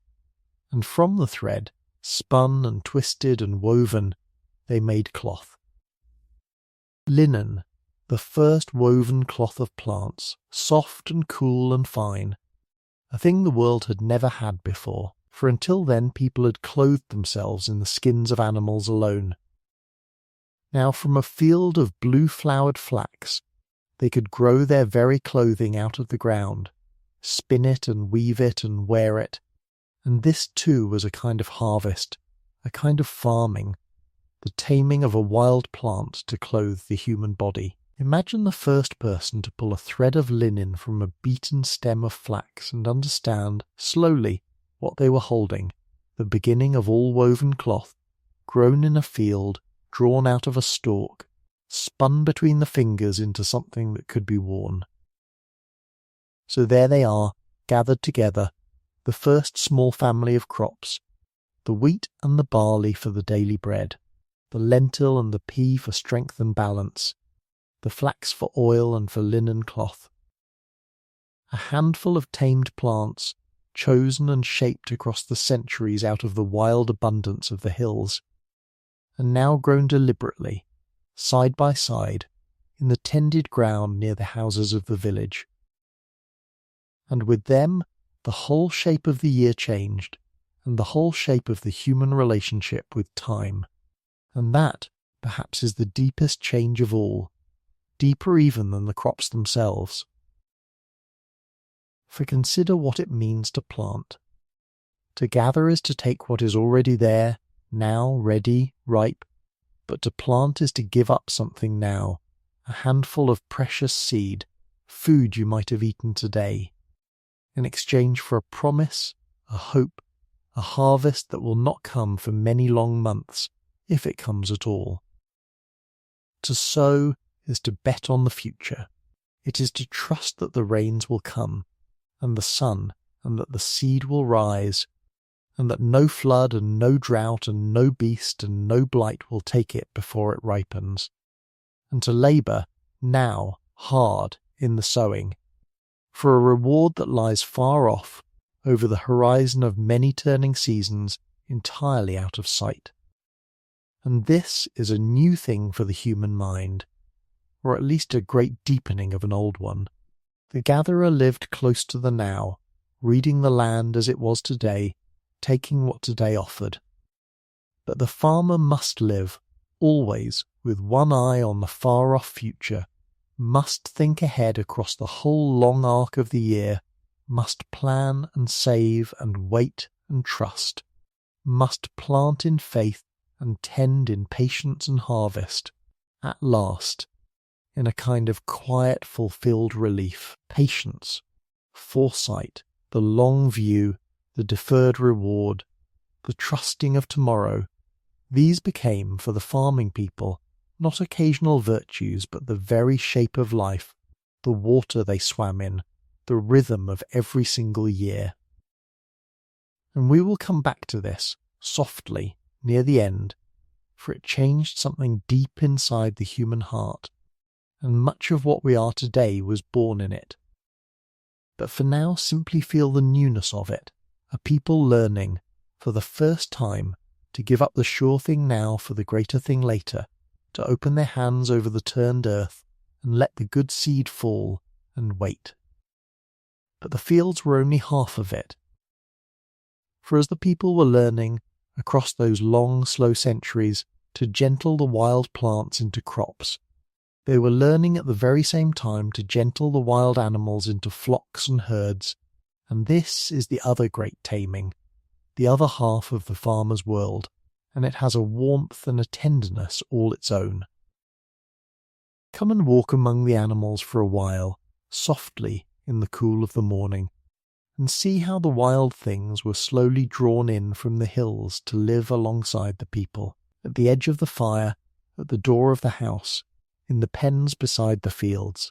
and from the thread, spun and twisted and woven, they made cloth. Linen, the first woven cloth of plants, soft and cool and fine, a thing the world had never had before, for until then people had clothed themselves in the skins of animals alone. Now from a field of blue-flowered flax they could grow their very clothing out of the ground, spin it and weave it and wear it, and this too was a kind of harvest, a kind of farming, the taming of a wild plant to clothe the human body. Imagine the first person to pull a thread of linen from a beaten stem of flax and understand, slowly, what they were holding, the beginning of all woven cloth, grown in a field, drawn out of a stalk, spun between the fingers into something that could be worn. So there they are, gathered together, the first small family of crops, the wheat and the barley for the daily bread, the lentil and the pea for strength and balance, the flax for oil and for linen cloth. A handful of tamed plants, chosen and shaped across the centuries out of the wild abundance of the hills, and now grown deliberately, side by side, in the tended ground near the houses of the village. And with them, the whole shape of the year changed, and the whole shape of the human relationship with time. And that, perhaps, is the deepest change of all, deeper even than the crops themselves. For consider what it means to plant. To gather is to take what is already there, now ready, ripe, but to plant is to give up something now, a handful of precious seed, food you might have eaten today, in exchange for a promise, a hope, a harvest that will not come for many long months, if it comes at all. To sow is to bet on the future. It is to trust that the rains will come, and the sun, and that the seed will rise, and that no flood and no drought and no beast and no blight will take it before it ripens, and to labour now hard in the sowing, for a reward that lies far off, over the horizon of many turning seasons, entirely out of sight. And this is a new thing for the human mind, or at least a great deepening of an old one. The gatherer lived close to the now, reading the land as it was today, taking what today offered. But the farmer must live, always, with one eye on the far-off future, must think ahead across the whole long arc of the year, must plan and save and wait and trust, must plant in faith and tend in patience and harvest, at last, in a kind of quiet fulfilled relief, patience, foresight, the long view, the deferred reward, the trusting of tomorrow. These became, for the farming people, not occasional virtues, but the very shape of life, the water they swam in, the rhythm of every single year. And we will come back to this, softly, near the end, for it changed something deep inside the human heart, and much of what we are today was born in it. But for now simply feel the newness of it, a people learning, for the first time, to give up the sure thing now for the greater thing later, to open their hands over the turned earth, and let the good seed fall, and wait. But the fields were only half of it. For as the people were learning, across those long, slow centuries, to gentle the wild plants into crops, they were learning at the very same time to gentle the wild animals into flocks and herds, and this is the other great taming, the other half of the farmer's world, and it has a warmth and a tenderness all its own. Come and walk among the animals for a while, softly in the cool of the morning, and see how the wild things were slowly drawn in from the hills to live alongside the people, at the edge of the fire, at the door of the house, in the pens beside the fields.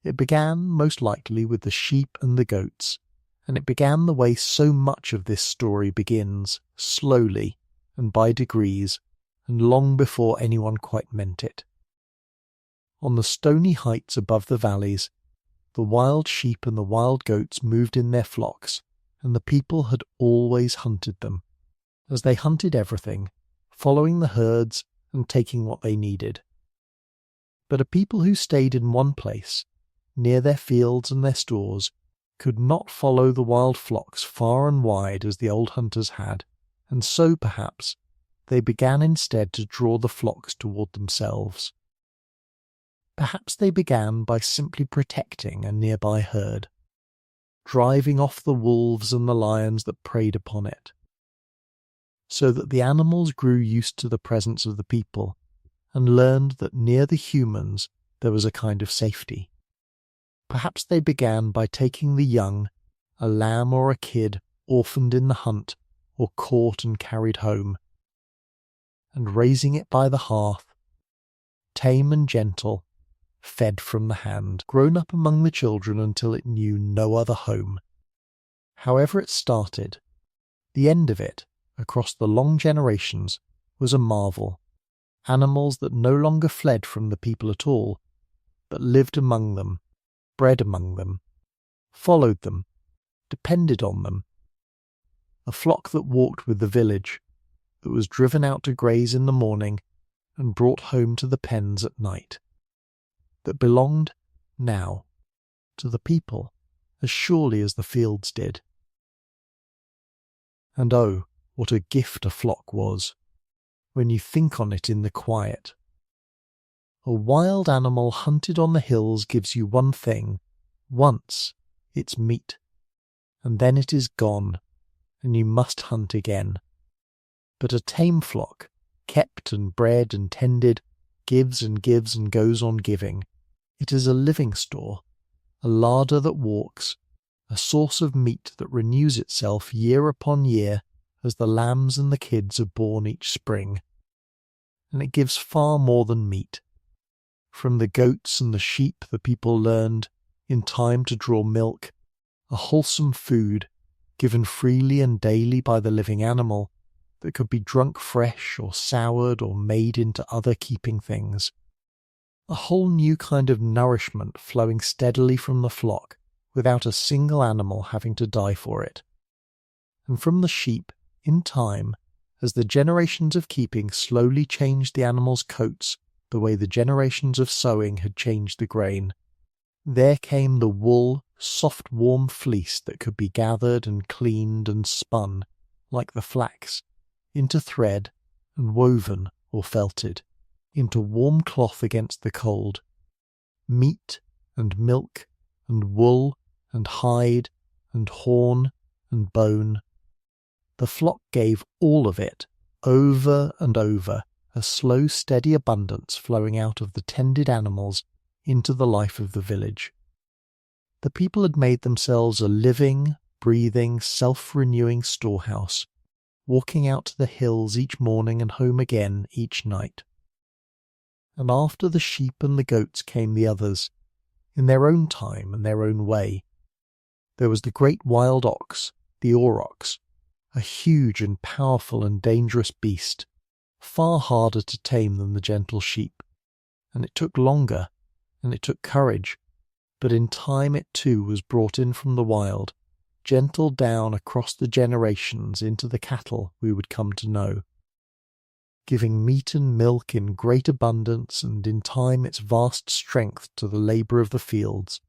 It began, most likely, with the sheep and the goats, and it began the way so much of this story begins, slowly, and by degrees, and long before anyone quite meant it. On the stony heights above the valleys, the wild sheep and the wild goats moved in their flocks, and the people had always hunted them, as they hunted everything, following the herds and taking what they needed. But a people who stayed in one place, near their fields and their stores, could not follow the wild flocks far and wide as the old hunters had, and so, perhaps, they began instead to draw the flocks toward themselves. Perhaps they began by simply protecting a nearby herd, driving off the wolves and the lions that preyed upon it, so that the animals grew used to the presence of the people, and learned that near the humans there was a kind of safety. Perhaps they began by taking the young, a lamb or a kid orphaned in the hunt or caught and carried home, and raising it by the hearth, tame and gentle, fed from the hand, grown up among the children until it knew no other home. However it started, the end of it, across the long generations, was a marvel. Animals that no longer fled from the people at all, but lived among them, bred among them, followed them, depended on them. A flock that walked with the village, that was driven out to graze in the morning and brought home to the pens at night, that belonged, now, to the people as surely as the fields did. And oh, what a gift a flock was, when you think on it in the quiet. A wild animal hunted on the hills gives you one thing, once, its meat, and then it is gone, and you must hunt again. But a tame flock, kept and bred and tended, gives and gives and goes on giving. It is a living store, a larder that walks, a source of meat that renews itself year upon year as the lambs and the kids are born each spring. And it gives far more than meat. From the goats and the sheep the people learned, in time to draw milk, a wholesome food, given freely and daily by the living animal, that could be drunk fresh or soured or made into other keeping things. A whole new kind of nourishment flowing steadily from the flock, without a single animal having to die for it. And from the sheep, in time, as the generations of keeping slowly changed the animals' coats the way the generations of sowing had changed the grain, there came the wool, soft warm fleece that could be gathered and cleaned and spun, like the flax, into thread and woven or felted, into warm cloth against the cold. Meat and milk and wool and hide and horn and bone. The flock gave all of it, over and over, a slow steady abundance flowing out of the tended animals into the life of the village. The people had made themselves a living, breathing, self-renewing storehouse, walking out to the hills each morning and home again each night. And after the sheep and the goats came the others, in their own time and their own way. There was the great wild ox, the aurochs, a huge and powerful and dangerous beast, far harder to tame than the gentle sheep, and it took longer, and it took courage, but in time it too was brought in from the wild, gentle down across the generations into the cattle we would come to know, giving meat and milk in great abundance and in time its vast strength to the labour of the fields.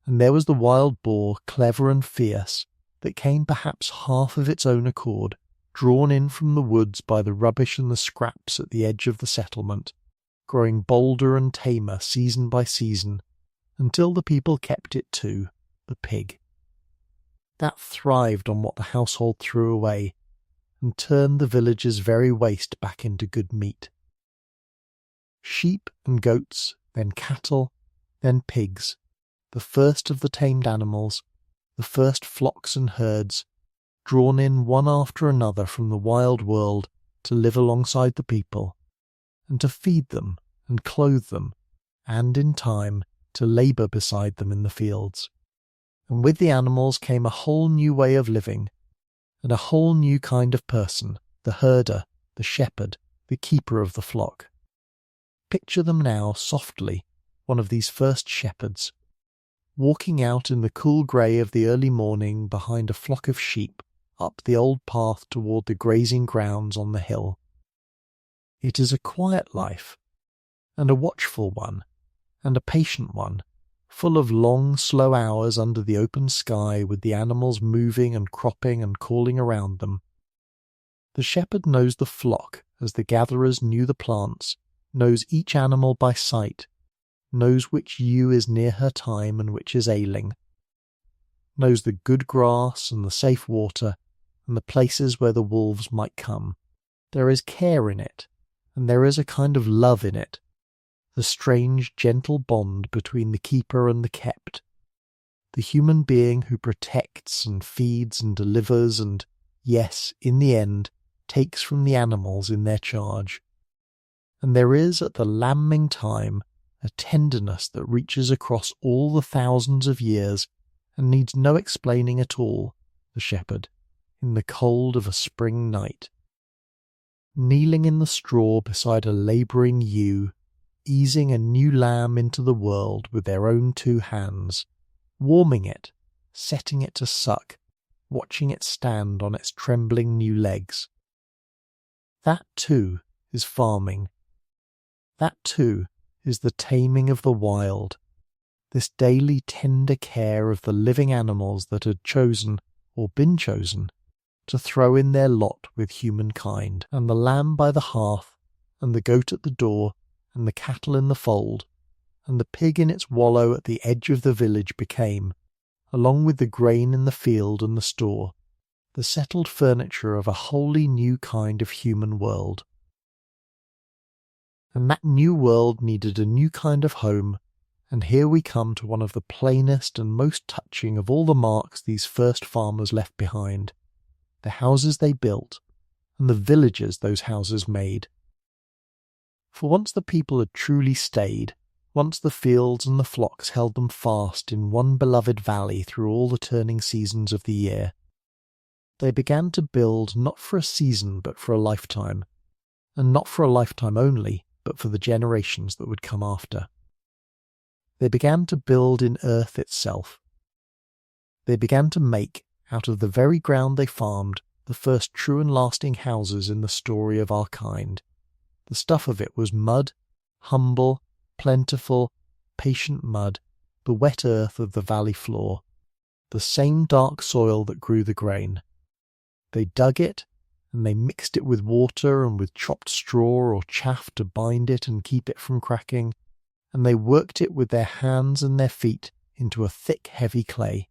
And there was the wild boar, clever and fierce, that came perhaps half of its own accord, drawn in from the woods by the rubbish and the scraps at the edge of the settlement, growing bolder and tamer season by season, until the people kept it too, the pig. That thrived on what the household threw away, and turned the village's very waste back into good meat. Sheep and goats, then cattle, then pigs, the first of the tamed animals, the first flocks and herds, drawn in one after another from the wild world to live alongside the people, and to feed them and clothe them, and in time to labour beside them in the fields. And with the animals came a whole new way of living, and a whole new kind of person, the herder, the shepherd, the keeper of the flock. Picture them now, softly, one of these first shepherds, walking out in the cool grey of the early morning behind a flock of sheep up the old path toward the grazing grounds on the hill. It is a quiet life, and a watchful one, and a patient one, full of long, slow hours under the open sky with the animals moving and cropping and calling around them. The shepherd knows the flock as the gatherers knew the plants, knows each animal by sight, knows which ewe is near her time and which is ailing, knows the good grass and the safe water and the places where the wolves might come. There is care in it, and there is a kind of love in it, the strange, gentle bond between the keeper and the kept, the human being who protects and feeds and delivers and, yes, in the end, takes from the animals in their charge. And there is at the lambing time a tenderness that reaches across all the thousands of years and needs no explaining at all, the shepherd, in the cold of a spring night. Kneeling in the straw beside a labouring ewe, easing a new lamb into the world with their own two hands, warming it, setting it to suck, watching it stand on its trembling new legs. That too is farming. That too is the taming of the wild, this daily tender care of the living animals that had chosen, or been chosen, to throw in their lot with humankind, and the lamb by the hearth, and the goat at the door, and the cattle in the fold, and the pig in its wallow at the edge of the village became, along with the grain in the field and the store, the settled furniture of a wholly new kind of human world. And that new world needed a new kind of home, and here we come to one of the plainest and most touching of all the marks these first farmers left behind, the houses they built, and the villages those houses made. For once the people had truly stayed, once the fields and the flocks held them fast in one beloved valley through all the turning seasons of the year, they began to build not for a season but for a lifetime, and not for a lifetime only, but for the generations that would come after. They began to build in earth itself. They began to make, out of the very ground they farmed, the first true and lasting houses in the story of our kind. The stuff of it was mud, humble, plentiful, patient mud, the wet earth of the valley floor, the same dark soil that grew the grain. They dug it, and they mixed it with water and with chopped straw or chaff to bind it and keep it from cracking, and they worked it with their hands and their feet into a thick, heavy clay.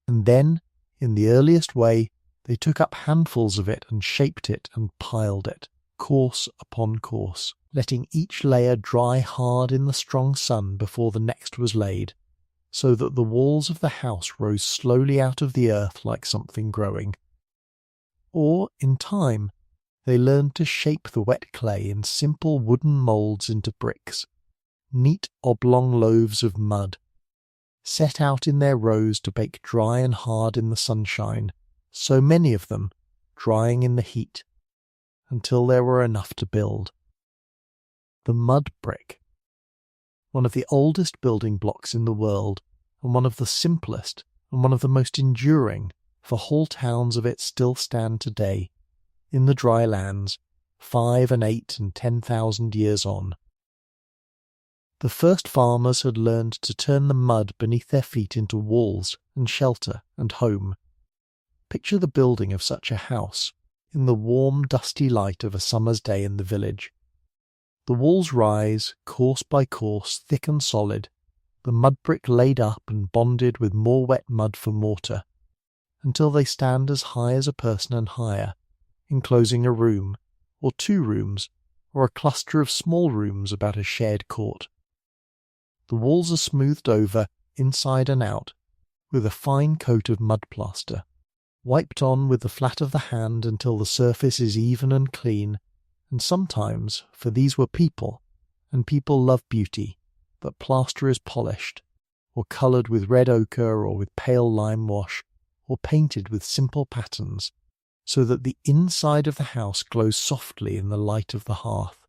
And then, in the earliest way, they took up handfuls of it and shaped it and piled it, course upon course, letting each layer dry hard in the strong sun before the next was laid, so that the walls of the house rose slowly out of the earth like something growing. Or, in time, they learned to shape the wet clay in simple wooden moulds into bricks, neat oblong loaves of mud, set out in their rows to bake dry and hard in the sunshine, so many of them, drying in the heat, until there were enough to build. The mud brick, one of the oldest building blocks in the world, and one of the simplest and one of the most enduring, for whole towns of it still stand today, in the dry lands, 5 and 8 and 10,000 years on. The first farmers had learned to turn the mud beneath their feet into walls and shelter and home. Picture the building of such a house, in the warm, dusty light of a summer's day in the village. The walls rise, course by course, thick and solid, the mud brick laid up and bonded with more wet mud for mortar, until they stand as high as a person and higher, enclosing a room, or 2 rooms, or a cluster of small rooms about a shared court. The walls are smoothed over, inside and out, with a fine coat of mud plaster, wiped on with the flat of the hand until the surface is even and clean, and sometimes, for these were people, and people love beauty, that plaster is polished, or coloured with red ochre or with pale lime wash, or painted with simple patterns, so that the inside of the house glows softly in the light of the hearth.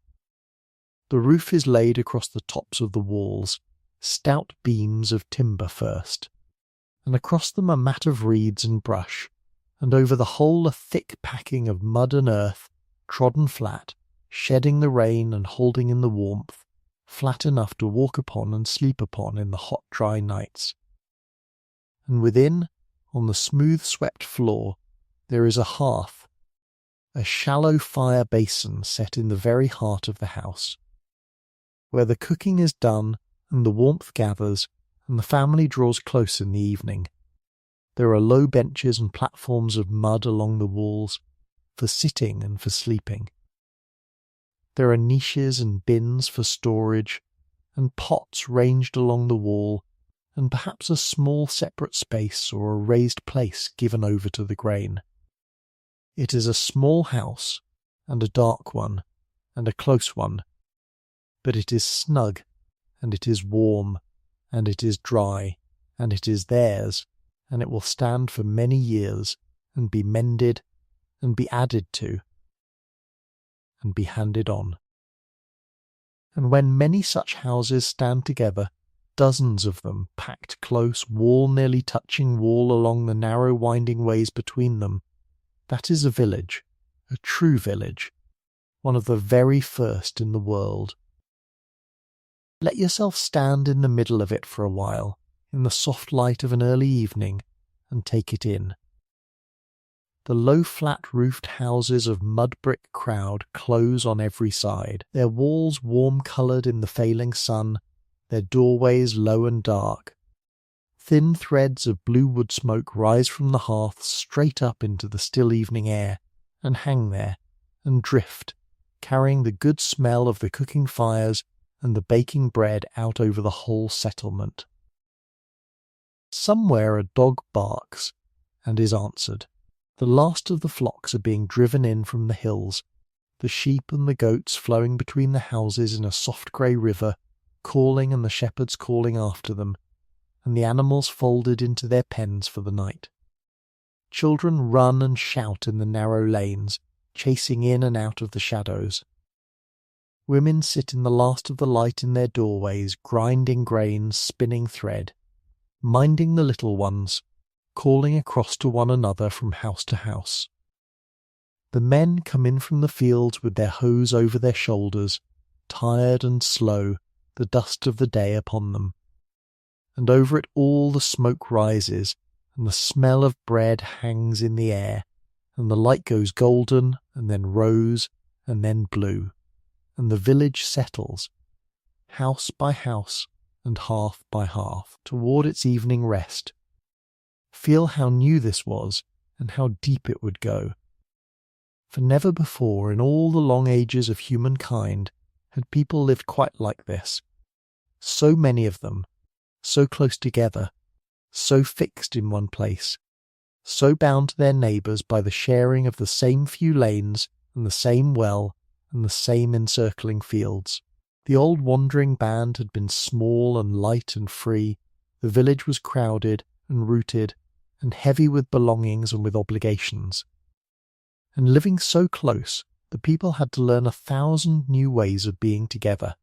The roof is laid across the tops of the walls, stout beams of timber first, and across them a mat of reeds and brush, and over the whole a thick packing of mud and earth, trodden flat, shedding the rain and holding in the warmth, flat enough to walk upon and sleep upon in the hot dry nights. And within, on the smooth swept floor, there is a hearth, a shallow fire basin set in the very heart of the house, where the cooking is done and the warmth gathers and the family draws close in the evening. There are low benches and platforms of mud along the walls, for sitting and for sleeping. There are niches and bins for storage, and pots ranged along the wall, and perhaps a small separate space or a raised place given over to the grain. It is a small house, and a dark one, and a close one, but it is snug, and it is warm, and it is dry, and it is theirs, and it will stand for many years, and be mended, and be added to, and be handed on. And when many such houses stand together, dozens of them packed close, wall nearly touching wall along the narrow winding ways between them, that is a village, a true village, one of the very first in the world. Let yourself stand in the middle of it for a while, in the soft light of an early evening, and take it in. The low flat-roofed houses of mud-brick crowd close on every side, their walls warm-coloured in the failing sun, their doorways low and dark. Thin threads of blue wood smoke rise from the hearths straight up into the still evening air, and hang there, and drift, carrying the good smell of the cooking fires and the baking bread out over the whole settlement. Somewhere a dog barks, and is answered. The last of the flocks are being driven in from the hills, the sheep and the goats flowing between the houses in a soft grey river, calling and the shepherds calling after them, and the animals folded into their pens for the night. Children run and shout in the narrow lanes, chasing in and out of the shadows. Women sit in the last of the light in their doorways, grinding grain, spinning thread, minding the little ones, calling across to one another from house to house. The men come in from the fields with their hoes over their shoulders, tired and slow, the dust of the day upon them. And over it all the smoke rises, and the smell of bread hangs in the air, and the light goes golden, and then rose, and then blue, and the village settles, house by house, and half by half, toward its evening rest. Feel how new this was, and how deep it would go. For never before in all the long ages of humankind had people lived quite like this. So many of them, so close together, so fixed in one place, so bound to their neighbours by the sharing of the same few lanes and the same well and the same encircling fields. The old wandering band had been small and light and free, the village was crowded and rooted and heavy with belongings and with obligations. And living so close, the people had to learn 1,000 new ways of being together,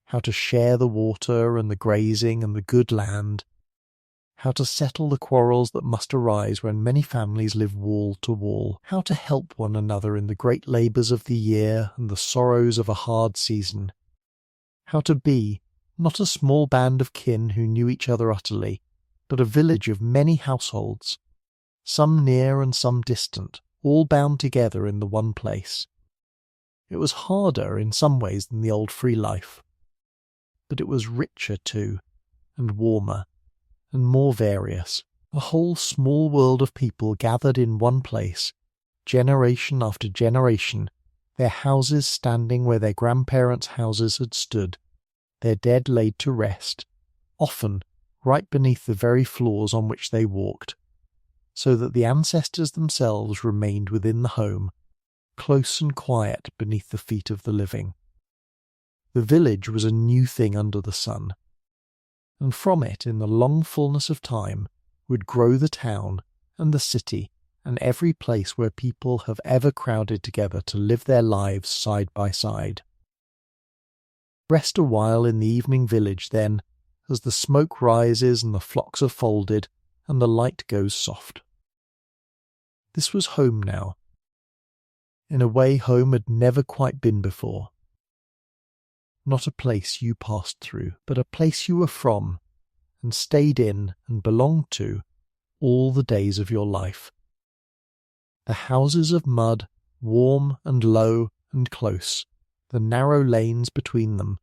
how to share the water and the grazing and the good land, how to settle the quarrels that must arise when many families live wall to wall, how to help one another in the great labours of the year and the sorrows of a hard season, how to be, not a small band of kin who knew each other utterly, but a village of many households, some near and some distant, all bound together in the one place. It was harder in some ways than the old free life, but it was richer too, and warmer, and more various. A whole small world of people gathered in one place, generation after generation, their houses standing where their grandparents' houses had stood, their dead laid to rest, often right beneath the very floors on which they walked, so that the ancestors themselves remained within the home, close and quiet beneath the feet of the living. The village was a new thing under the sun, and from it, in the long fullness of time, would grow the town and the city and every place where people have ever crowded together to live their lives side by side. Rest a while in the evening village, then, as the smoke rises and the flocks are folded and the light goes soft. This was home now. In a way home had never quite been before. Not a place you passed through, but a place you were from, and stayed in and belonged to all the days of your life. The houses of mud, warm and low and close, the narrow lanes between them,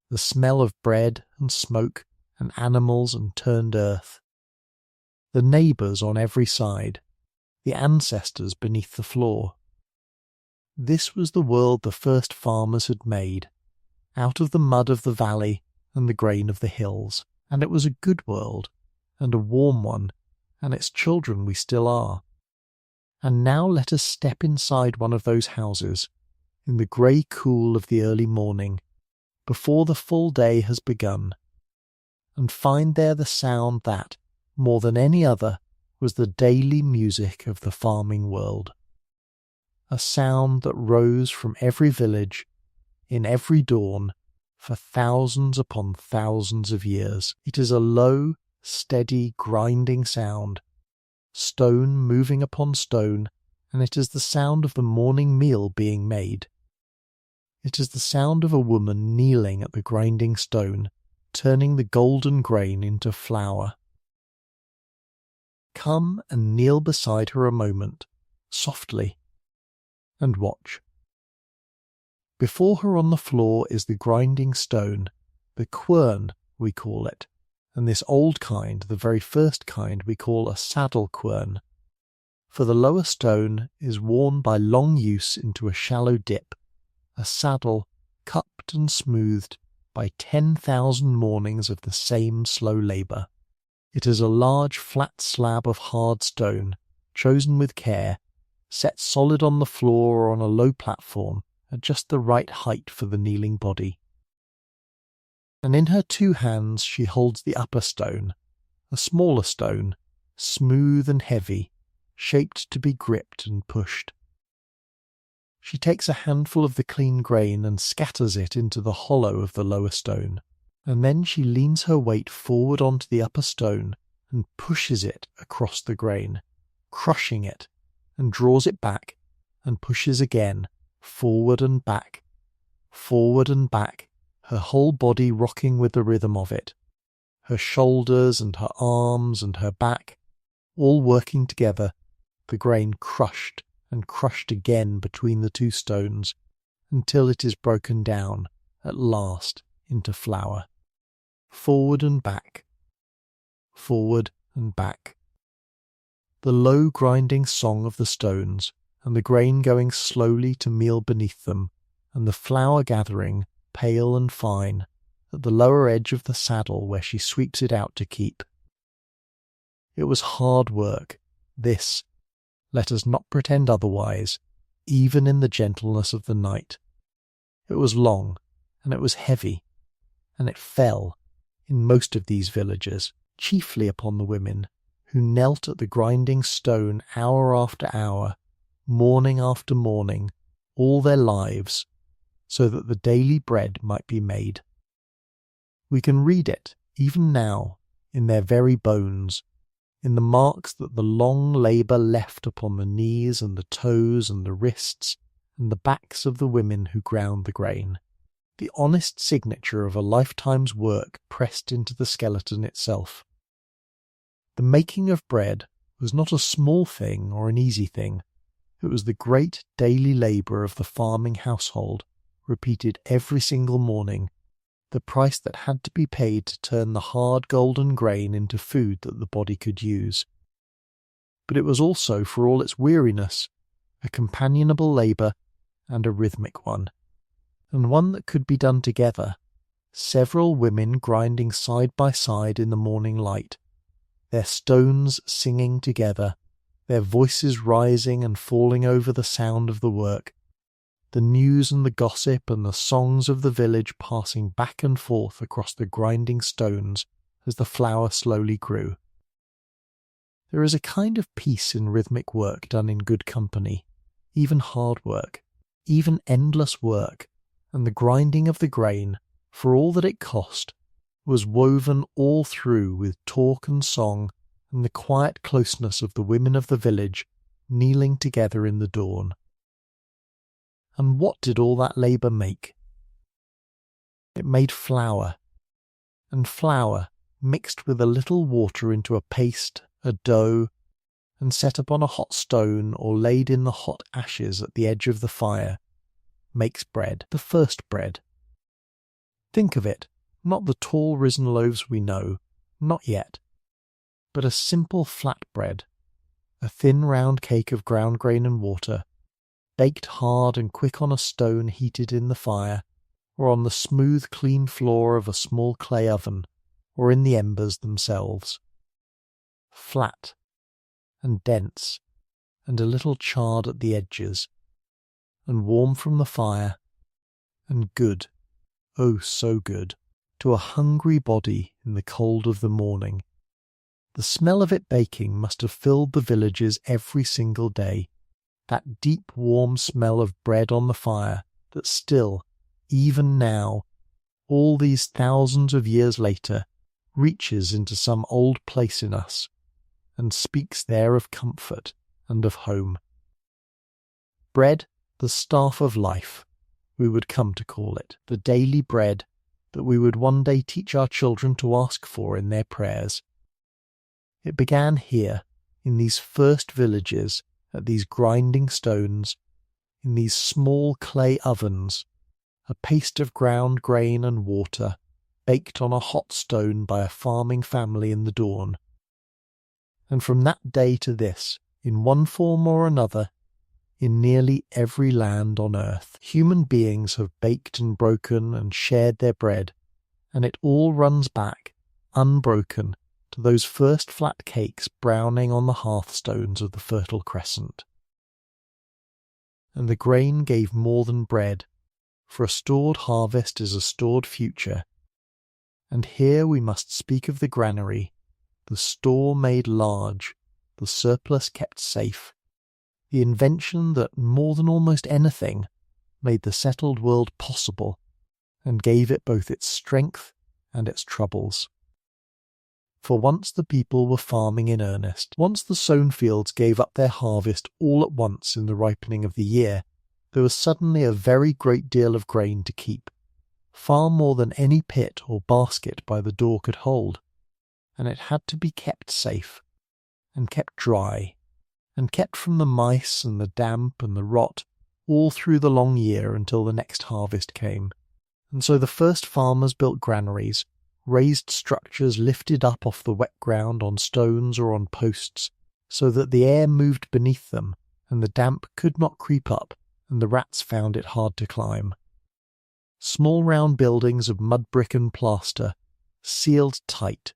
the smell of bread and smoke and animals and turned earth. The neighbours on every side, the ancestors beneath the floor. This was the world the first farmers had made, out of the mud of the valley and the grain of the hills. And it was a good world, and a warm one, and its children we still are. And now let us step inside one of those houses, in the grey cool of the early morning, before the full day has begun, and find there the sound that, more than any other, was the daily music of the farming world. A sound that rose from every village, in every dawn, for thousands upon thousands of years. It is a low, steady, grinding sound, stone moving upon stone, and it is the sound of the morning meal being made. It is the sound of a woman kneeling at the grinding stone, turning the golden grain into flour. Come and kneel beside her a moment, softly, and watch. Before her on the floor is the grinding stone, the quern we call it, and this old kind, the very first kind, we call a saddle quern, for the lower stone is worn by long use into a shallow dip, a saddle cupped and smoothed by 10,000 mornings of the same slow labour. It is a large flat slab of hard stone, chosen with care, set solid on the floor or on a low platform at just the right height for the kneeling body. And in her two hands she holds the upper stone, a smaller stone, smooth and heavy, shaped to be gripped and pushed. She takes a handful of the clean grain and scatters it into the hollow of the lower stone, and then she leans her weight forward onto the upper stone and pushes it across the grain, crushing it, and draws it back, and pushes again, forward and back, her whole body rocking with the rhythm of it, her shoulders and her arms and her back, all working together, the grain crushed and crushed again between the two stones, until it is broken down, at last, into flour. Forward and back, forward and back. The low grinding song of the stones, and the grain going slowly to meal beneath them, and the flour gathering, pale and fine, at the lower edge of the saddle where she sweeps it out to keep. It was hard work, this, let us not pretend otherwise, even in the gentleness of the night. It was long, and it was heavy, and it fell, in most of these villages, chiefly upon the women, who knelt at the grinding stone hour after hour, morning after morning, all their lives, so that the daily bread might be made. We can read it, even now, in their very bones, in the marks that the long labour left upon the knees and the toes and the wrists and the backs of the women who ground the grain, the honest signature of a lifetime's work pressed into the skeleton itself. The making of bread was not a small thing or an easy thing. It was the great daily labour of the farming household, repeated every single morning, the price that had to be paid to turn the hard golden grain into food that the body could use. But it was also, for all its weariness, a companionable labour and a rhythmic one, and one that could be done together, several women grinding side by side in the morning light, their stones singing together, their voices rising and falling over the sound of the work, the news and the gossip and the songs of the village passing back and forth across the grinding stones as the flour slowly grew. There is a kind of peace in rhythmic work done in good company, even hard work, even endless work, and the grinding of the grain, for all that it cost, was woven all through with talk and song and the quiet closeness of the women of the village kneeling together in the dawn. And what did all that labour make? It made flour, and flour mixed with a little water into a paste, a dough, and set upon a hot stone or laid in the hot ashes at the edge of the fire, makes bread, the first bread. Think of it, not the tall risen loaves we know, not yet, but a simple flat bread, a thin round cake of ground grain and water, baked hard and quick on a stone heated in the fire, or on the smooth, clean floor of a small clay oven, or in the embers themselves. Flat and dense, and a little charred at the edges, and warm from the fire, and good, oh so good, to a hungry body in the cold of the morning. The smell of it baking must have filled the villages every single day, that deep warm smell of bread on the fire that still, even now, all these thousands of years later, reaches into some old place in us, and speaks there of comfort and of home. Bread, the staff of life, we would come to call it, the daily bread that we would one day teach our children to ask for in their prayers. It began here, in these first villages, at these grinding stones, in these small clay ovens, a paste of ground grain and water, baked on a hot stone by a farming family in the dawn. And from that day to this, in one form or another, in nearly every land on earth, human beings have baked and broken and shared their bread, and it all runs back, unbroken, to those first flat cakes browning on the hearthstones of the Fertile Crescent. And the grain gave more than bread, for a stored harvest is a stored future. And here we must speak of the granary, the store made large, the surplus kept safe, the invention that, more than almost anything, made the settled world possible, and gave it both its strength and its troubles. For once the people were farming in earnest. Once the sown fields gave up their harvest all at once in the ripening of the year, there was suddenly a very great deal of grain to keep, far more than any pit or basket by the door could hold, and it had to be kept safe, and kept dry, and kept from the mice and the damp and the rot all through the long year until the next harvest came. And so the first farmers built granaries, raised structures lifted up off the wet ground on stones or on posts, so that the air moved beneath them, and the damp could not creep up, and the rats found it hard to climb. Small round buildings of mud brick and plaster, sealed tight,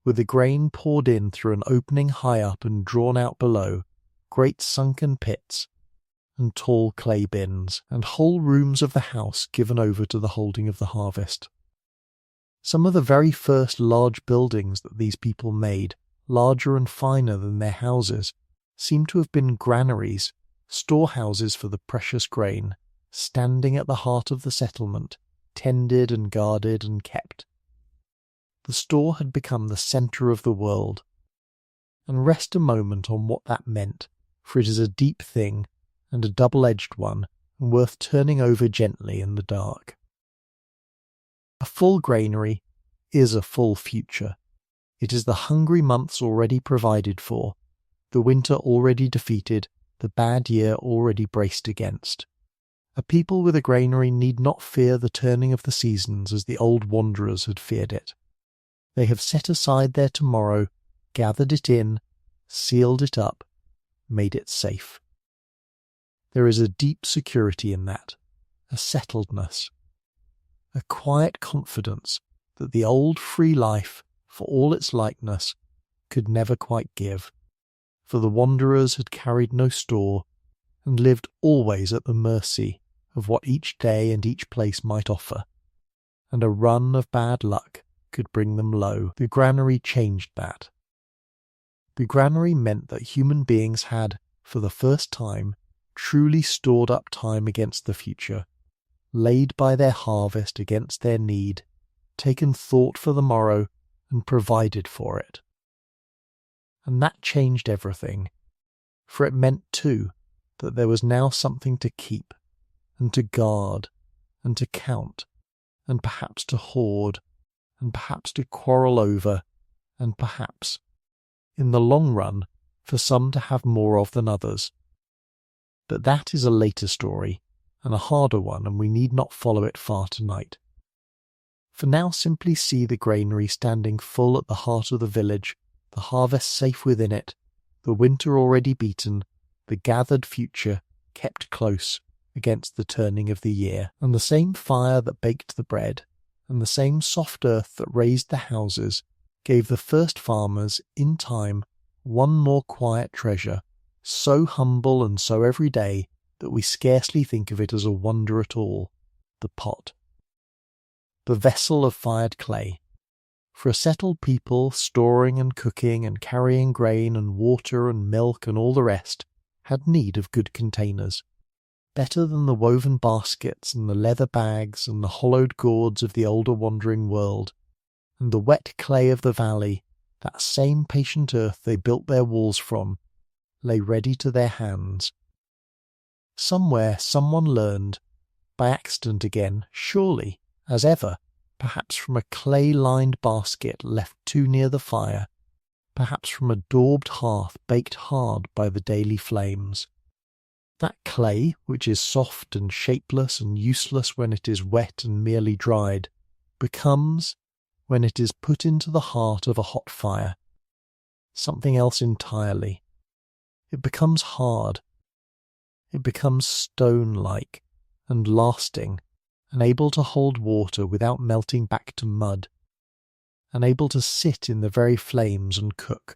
with the grain poured in through an opening high up and drawn out below, great sunken pits, and tall clay bins, and whole rooms of the house given over to the holding of the harvest. Some of the very first large buildings that these people made, larger and finer than their houses, seem to have been granaries, storehouses for the precious grain, standing at the heart of the settlement, tended and guarded and kept. The store had become the centre of the world. And rest a moment on what that meant, for it is a deep thing, and a double-edged one, and worth turning over gently in the dark. A full granary is a full future. It is the hungry months already provided for, the winter already defeated, the bad year already braced against. A people with a granary need not fear the turning of the seasons as the old wanderers had feared it. They have set aside their tomorrow, gathered it in, sealed it up, made it safe. There is a deep security in that, a settledness, a quiet confidence that the old free life, for all its lightness, could never quite give, for the wanderers had carried no store, and lived always at the mercy of what each day and each place might offer, and a run of bad luck could bring them low. The granary changed that. The granary meant that human beings had, for the first time, truly stored up time against the future, laid by their harvest against their need, taken thought for the morrow, and provided for it. And that changed everything, for it meant, too, that there was now something to keep, and to guard, and to count, and perhaps to hoard, and perhaps to quarrel over, and perhaps, in the long run, for some to have more of than others. But that is a later story, and a harder one, and we need not follow it far tonight. For now simply see the granary standing full at the heart of the village, the harvest safe within it, the winter already beaten, the gathered future kept close against the turning of the year, and the same fire that baked the bread, and the same soft earth that raised the houses, gave the first farmers, in time, one more quiet treasure, so humble and so everyday that we scarcely think of it as a wonder at all: the pot. The vessel of fired clay. For a settled people, storing and cooking and carrying grain and water and milk and all the rest had need of good containers, better than the woven baskets and the leather bags and the hollowed gourds of the older wandering world, and the wet clay of the valley, that same patient earth they built their walls from, lay ready to their hands. Somewhere someone learned, by accident again, surely, as ever, perhaps from a clay-lined basket left too near the fire, perhaps from a daubed hearth baked hard by the daily flames. That clay, which is soft and shapeless and useless when it is wet and merely dried, becomes, when it is put into the heart of a hot fire, something else entirely. It becomes hard. It becomes stone-like and lasting, and able to hold water without melting back to mud, and able to sit in the very flames and cook.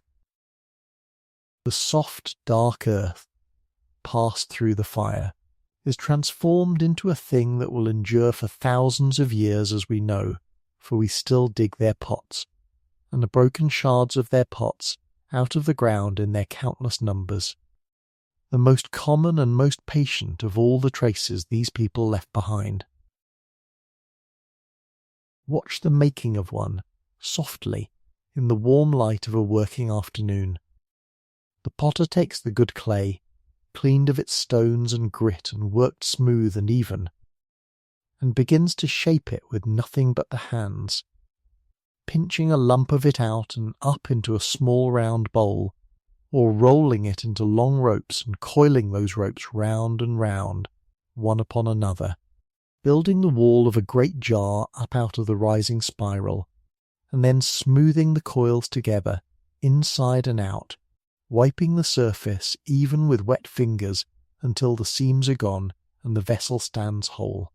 The soft, dark earth, passed through the fire, is transformed into a thing that will endure for thousands of years, as we know, for we still dig their pots, and the broken shards of their pots out of the ground in their countless numbers. The most common and most patient of all the traces these people left behind. Watch the making of one, softly, in the warm light of a working afternoon. The potter takes the good clay, cleaned of its stones and grit and worked smooth and even, and begins to shape it with nothing but the hands, pinching a lump of it out and up into a small round bowl, or rolling it into long ropes and coiling those ropes round and round, one upon another, building the wall of a great jar up out of the rising spiral, and then smoothing the coils together, inside and out, wiping the surface even with wet fingers until the seams are gone and the vessel stands whole.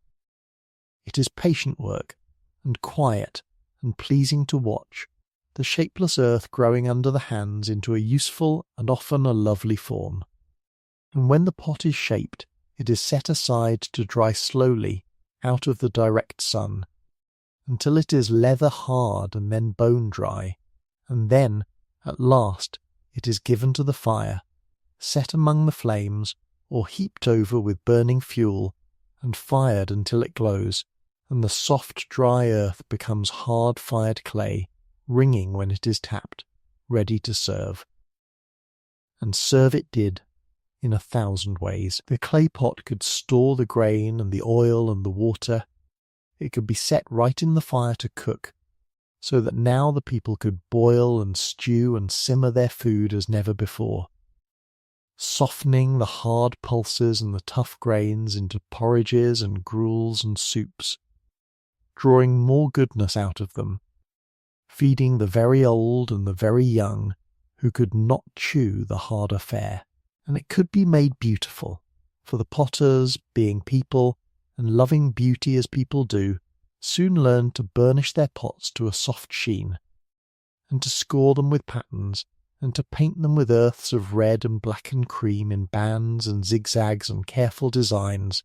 It is patient work, and quiet, and pleasing to watch, the shapeless earth growing under the hands into a useful and often a lovely form. And when the pot is shaped, it is set aside to dry slowly out of the direct sun, until it is leather hard and then bone dry, and then, at last, it is given to the fire, set among the flames, or heaped over with burning fuel, and fired until it glows, and the soft dry earth becomes hard-fired clay, ringing when it is tapped, ready to serve. And serve it did, in 1,000 ways. The clay pot could store the grain and the oil and the water. It could be set right in the fire to cook, so that now the people could boil and stew and simmer their food as never before, softening the hard pulses and the tough grains into porridges and gruels and soups, drawing more goodness out of them, feeding the very old and the very young who could not chew the harder fare. And it could be made beautiful, for the potters, being people, and loving beauty as people do, soon learned to burnish their pots to a soft sheen, and to score them with patterns, and to paint them with earths of red and black and cream in bands and zigzags and careful designs,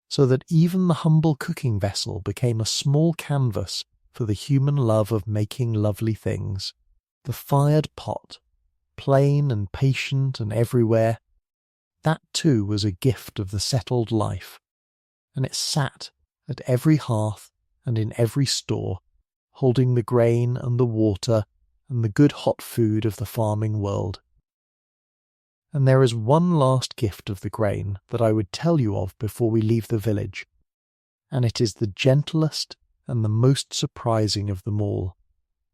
so that even the humble cooking vessel became a small canvas for the human love of making lovely things. The fired pot, plain and patient and everywhere, that too was a gift of the settled life, and it sat at every hearth and in every store, holding the grain and the water and the good hot food of the farming world. And there is one last gift of the grain that I would tell you of before we leave the village, and it is the gentlest and the most surprising of them all,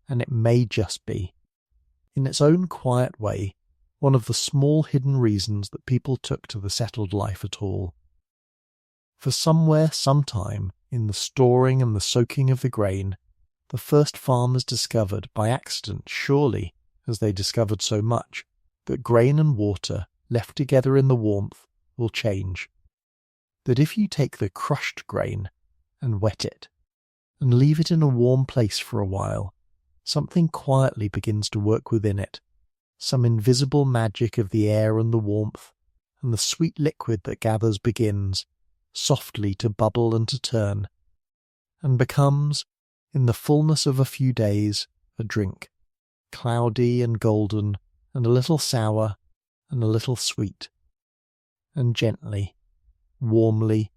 and it may just be, in its own quiet way, one of the small hidden reasons that people took to the settled life at all. For somewhere, sometime, in the storing and the soaking of the grain, the first farmers discovered, by accident surely, as they discovered so much, that grain and water, left together in the warmth, will change. That if you take the crushed grain and wet it, and leave it in a warm place for a while, something quietly begins to work within it, some invisible magic of the air and the warmth, and the sweet liquid that gathers begins, softly to bubble and to turn, and becomes, in the fullness of a few days, a drink, cloudy and golden, and a little sour, and a little sweet, and gently, warmly,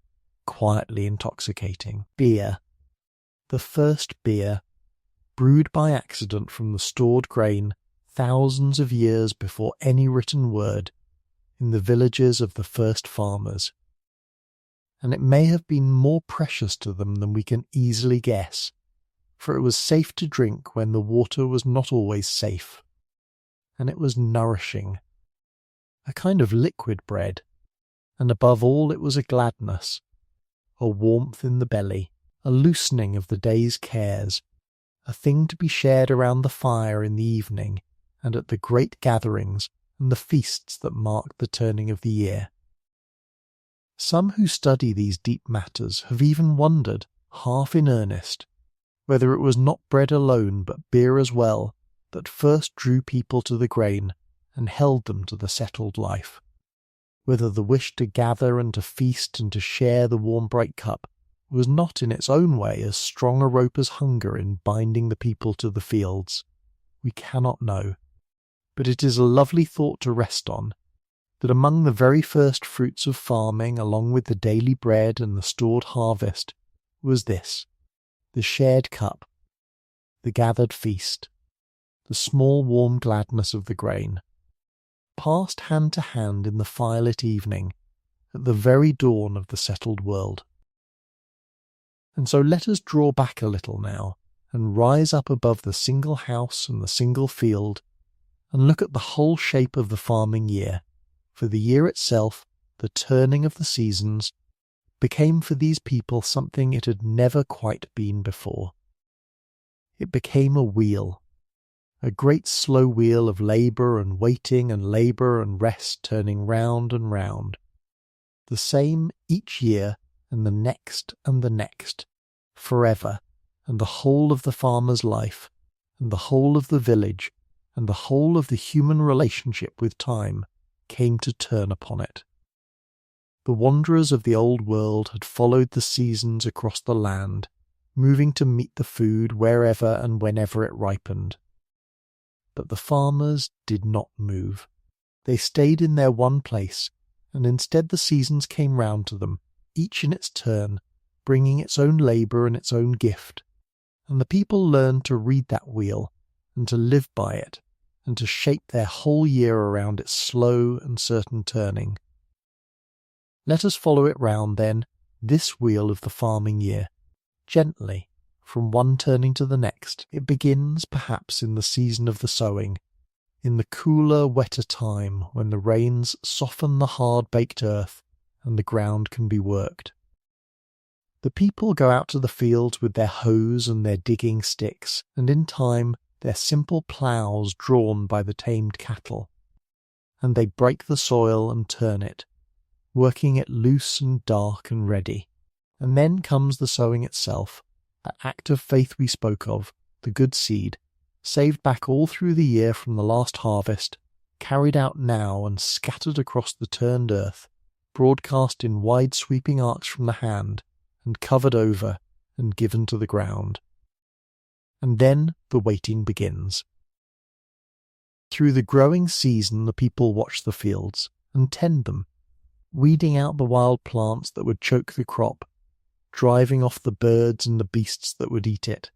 quietly intoxicating. Beer. The first beer, brewed by accident from the stored grain thousands of years before any written word, in the villages of the first farmers. And it may have been more precious to them than we can easily guess, for it was safe to drink when the water was not always safe, and it was nourishing, a kind of liquid bread, and above all it was a gladness, a warmth in the belly, a loosening of the day's cares, a thing to be shared around the fire in the evening and at the great gatherings and the feasts that marked the turning of the year. Some who study these deep matters have even wondered, half in earnest, whether it was not bread alone but beer as well that first drew people to the grain and held them to the settled life, whether the wish to gather and to feast and to share the warm bright cup was not in its own way as strong a rope as hunger in binding the people to the fields. We cannot know, but it is a lovely thought to rest on, that among the very first fruits of farming, along with the daily bread and the stored harvest, was this, the shared cup, the gathered feast, the small warm gladness of the grain, passed hand to hand in the firelit evening, at the very dawn of the settled world. And so let us draw back a little now, and rise up above the single house and the single field, and look at the whole shape of the farming year, for the year itself, the turning of the seasons, became for these people something it had never quite been before. It became a wheel, a great slow wheel of labour and waiting and labour and rest turning round and round, the same each year and the next, forever, and the whole of the farmer's life, and the whole of the village, and the whole of the human relationship with time came to turn upon it. The wanderers of the old world had followed the seasons across the land, moving to meet the food wherever and whenever it ripened. But the farmers did not move. They stayed in their one place, and instead the seasons came round to them, each in its turn, bringing its own labour and its own gift, and the people learned to read that wheel, and to live by it, and to shape their whole year around its slow and certain turning. Let us follow it round, then, this wheel of the farming year, gently, from one turning to the next. It begins, perhaps, in the season of the sowing, in the cooler, wetter time when the rains soften the hard-baked earth and the ground can be worked. The people go out to the fields with their hoes and their digging sticks, and in time their simple ploughs drawn by the tamed cattle, and they break the soil and turn it, working it loose and dark and ready. And then comes the sowing itself, that act of faith we spoke of, the good seed, saved back all through the year from the last harvest, carried out now and scattered across the turned earth, broadcast in wide sweeping arcs from the hand, and covered over and given to the ground. And then the waiting begins. Through the growing season the people watch the fields and tend them, weeding out the wild plants that would choke the crop, driving off the birds and the beasts that would eat it,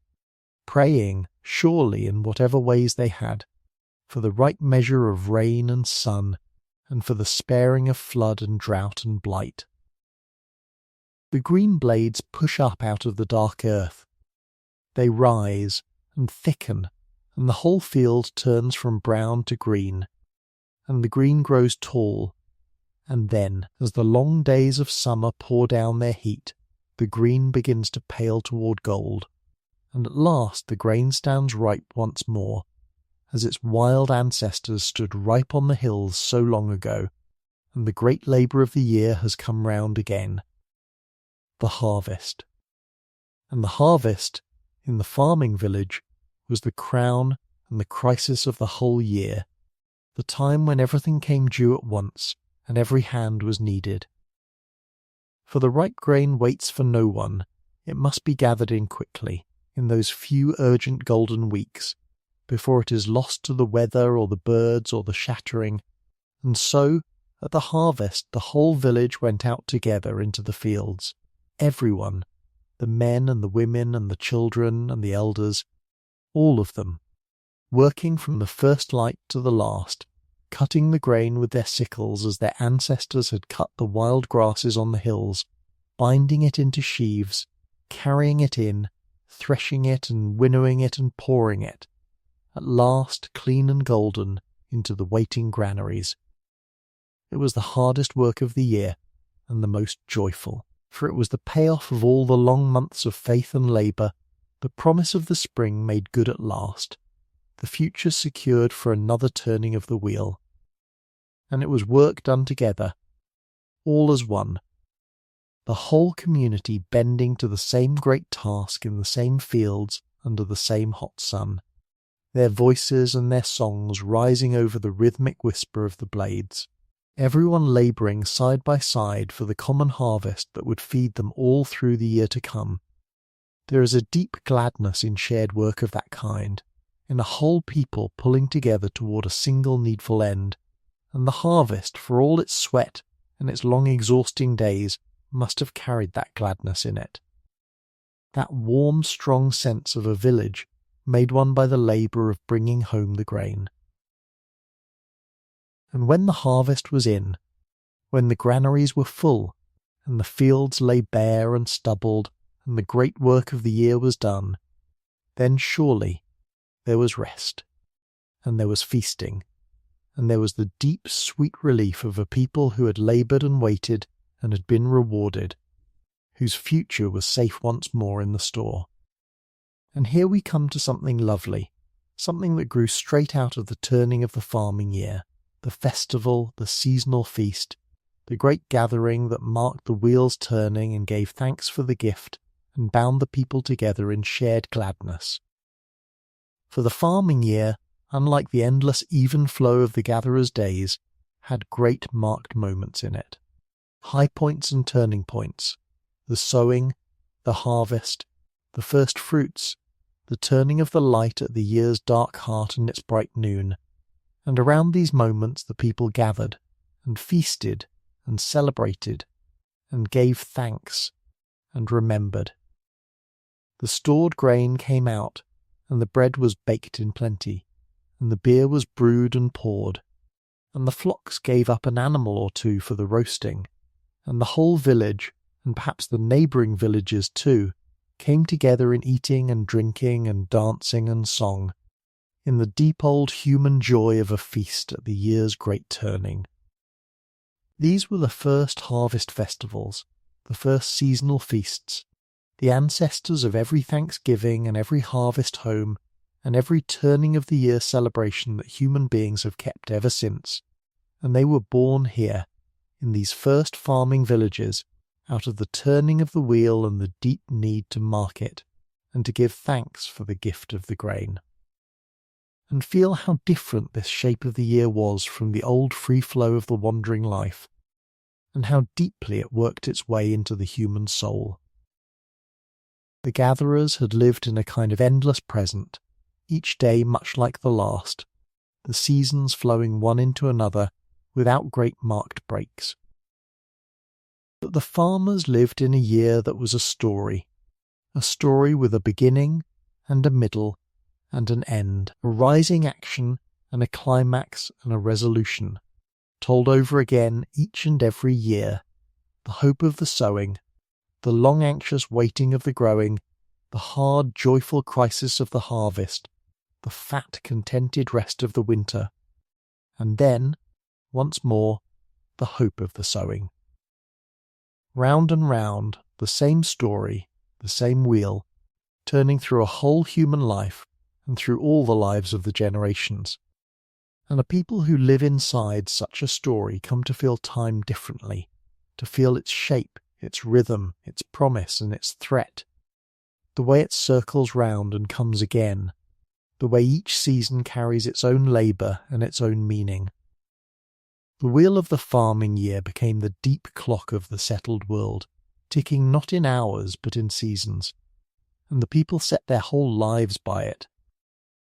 praying, surely in whatever ways they had, for the right measure of rain and sun, and for the sparing of flood and drought and blight. The green blades push up out of the dark earth. They rise and thicken, and the whole field turns from brown to green, and the green grows tall, and then, as the long days of summer pour down their heat, the green begins to pale toward gold, and at last the grain stands ripe once more, as its wild ancestors stood ripe on the hills so long ago, and the great labour of the year has come round again. The harvest. And the harvest, in the farming village, was the crown and the crisis of the whole year, the time when everything came due at once and every hand was needed. For the ripe grain waits for no one, it must be gathered in quickly, in those few urgent golden weeks, before it is lost to the weather or the birds or the shattering, and so, at the harvest the whole village went out together into the fields, everyone, the men and the women and the children and the elders, all of them, working from the first light to the last, cutting the grain with their sickles as their ancestors had cut the wild grasses on the hills, binding it into sheaves, carrying it in, threshing it and winnowing it and pouring it, at last clean and golden, into the waiting granaries. It was the hardest work of the year, and the most joyful, for it was the payoff of all the long months of faith and labour, the promise of the spring made good at last, the future secured for another turning of the wheel. And it was work done together, all as one, the whole community bending to the same great task in the same fields under the same hot sun, their voices and their songs rising over the rhythmic whisper of the blades, everyone labouring side by side for the common harvest that would feed them all through the year to come. There is a deep gladness in shared work of that kind, in a whole people pulling together toward a single needful end, and the harvest, for all its sweat and its long exhausting days, must have carried that gladness in it. That warm, strong sense of a village made one by the labour of bringing home the grain. And when the harvest was in, when the granaries were full, and the fields lay bare and stubbled, and the great work of the year was done, then surely there was rest, and there was feasting, and there was the deep, sweet relief of a people who had laboured and waited and had been rewarded, whose future was safe once more in the store. And here we come to something lovely, something that grew straight out of the turning of the farming year, the festival, the seasonal feast, the great gathering that marked the wheels turning and gave thanks for the gift and bound the people together in shared gladness. For the farming year, unlike the endless even flow of the gatherer's days, had great marked moments in it, high points and turning points, the sowing, the harvest, the first fruits, the turning of the light at the year's dark heart and its bright noon, and around these moments the people gathered, and feasted, and celebrated, and gave thanks, and remembered. The stored grain came out, and the bread was baked in plenty, and the beer was brewed and poured, and the flocks gave up an animal or two for the roasting, and the whole village, and perhaps the neighbouring villages too, came together in eating and drinking and dancing and song, in the deep old human joy of a feast at the year's great turning. These were the first harvest festivals, the first seasonal feasts, the ancestors of every Thanksgiving and every harvest home and every turning of the year celebration that human beings have kept ever since, and they were born here, in these first farming villages, out of the turning of the wheel and the deep need to mark it, and to give thanks for the gift of the grain. And feel how different this shape of the year was from the old free flow of the wandering life, and how deeply it worked its way into the human soul. The gatherers had lived in a kind of endless present, each day much like the last, the seasons flowing one into another without great marked breaks. But the farmers lived in a year that was a story with a beginning and a middle and an end, a rising action and a climax and a resolution, told over again each and every year, the hope of the sowing, the long anxious waiting of the growing, the hard joyful crisis of the harvest, the fat contented rest of the winter, and then, once more, the hope of the sowing. Round and round, the same story, the same wheel, turning through a whole human life and through all the lives of the generations. And the people who live inside such a story come to feel time differently, to feel its shape, its rhythm, its promise and its threat, the way it circles round and comes again, the way each season carries its own labour and its own meaning. The wheel of the farming year became the deep clock of the settled world, ticking not in hours but in seasons, and the people set their whole lives by it,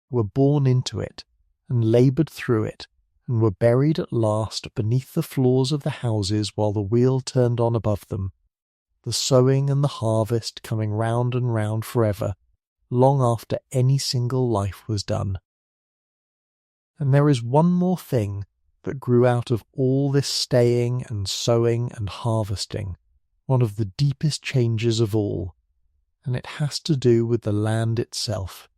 were born into it, and laboured through it, and were buried at last beneath the floors of the houses while the wheel turned on above them, the sowing and the harvest coming round and round forever, long after any single life was done. And there is one more thing that grew out of all this staying and sowing and harvesting, one of the deepest changes of all, and it has to do with the land itself,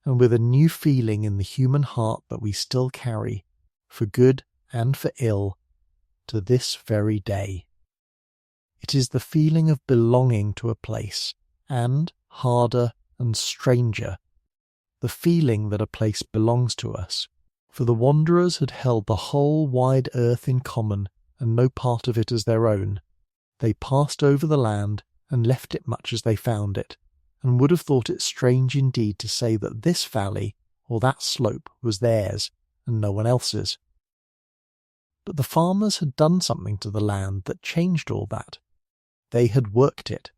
and with a new feeling in the human heart that we still carry, for good and for ill, to this very day. It is the feeling of belonging to a place, and, harder and stranger, the feeling that a place belongs to us, for the wanderers had held the whole wide earth in common, and no part of it as their own. They passed over the land, and left it much as they found it, and would have thought it strange indeed to say that this valley or that slope was theirs, and no one else's. But the farmers had done something to the land that changed all that. They had worked it.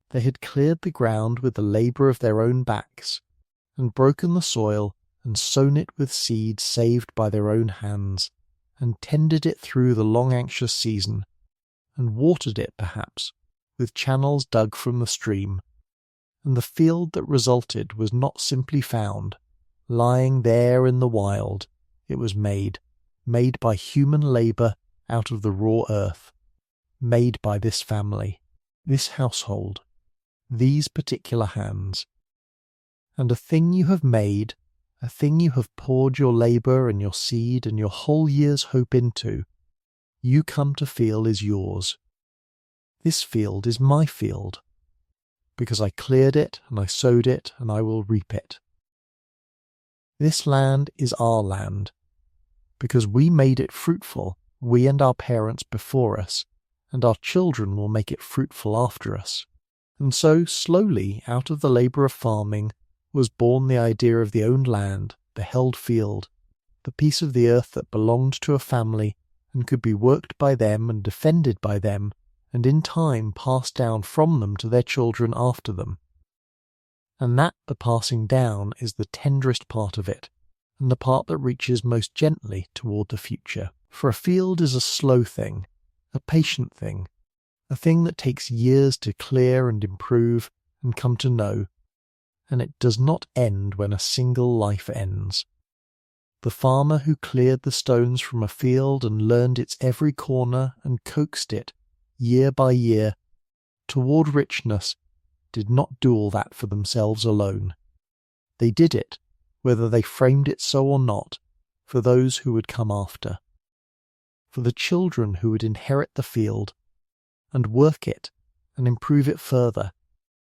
They had cleared the ground with the labour of their own backs, and broken the soil, and sown it with seed saved by their own hands, and tended it through the long anxious season, and watered it, perhaps, with channels dug from the stream. And the field that resulted was not simply found, lying there in the wild. It was made by human labour out of the raw earth, made by this family, this household, these particular hands. And a thing you have made, a thing you have poured your labour and your seed and your whole year's hope into, you come to feel is yours. This field is my field, because I cleared it and I sowed it and I will reap it. This land is our land, because we made it fruitful, we and our parents before us, and our children will make it fruitful after us. And so, slowly, out of the labour of farming, was born the idea of the owned land, the held field, the piece of the earth that belonged to a family and could be worked by them and defended by them, and in time passed down from them to their children after them. And that the passing down is the tenderest part of it, and the part that reaches most gently toward the future. For a field is a slow thing, a patient thing, a thing that takes years to clear and improve and come to know, and it does not end when a single life ends. The farmer who cleared the stones from a field and learned its every corner and coaxed it, year by year, toward richness, did not do all that for themselves alone. They did it, whether they framed it so or not, for those who would come after, for the children who would inherit the field, and work it, and improve it further,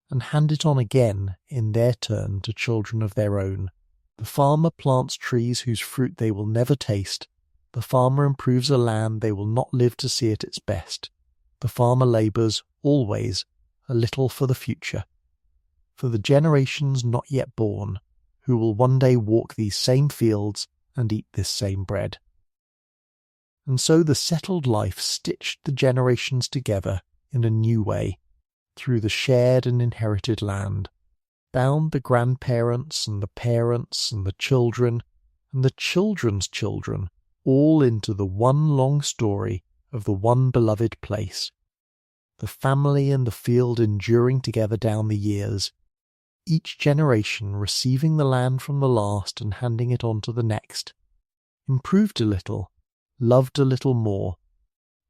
and hand it on again in their turn to children of their own. The farmer plants trees whose fruit they will never taste. The farmer improves a land they will not live to see at its best. The farmer labours, always, a little for the future, for the generations not yet born, who will one day walk these same fields and eat this same bread. And so the settled life stitched the generations together in a new way, through the shared and inherited land, bound the grandparents and the parents and the children and the children's children all into the one long story of the one beloved place, the family and the field enduring together down the years, each generation receiving the land from the last and handing it on to the next, improved a little, loved a little more,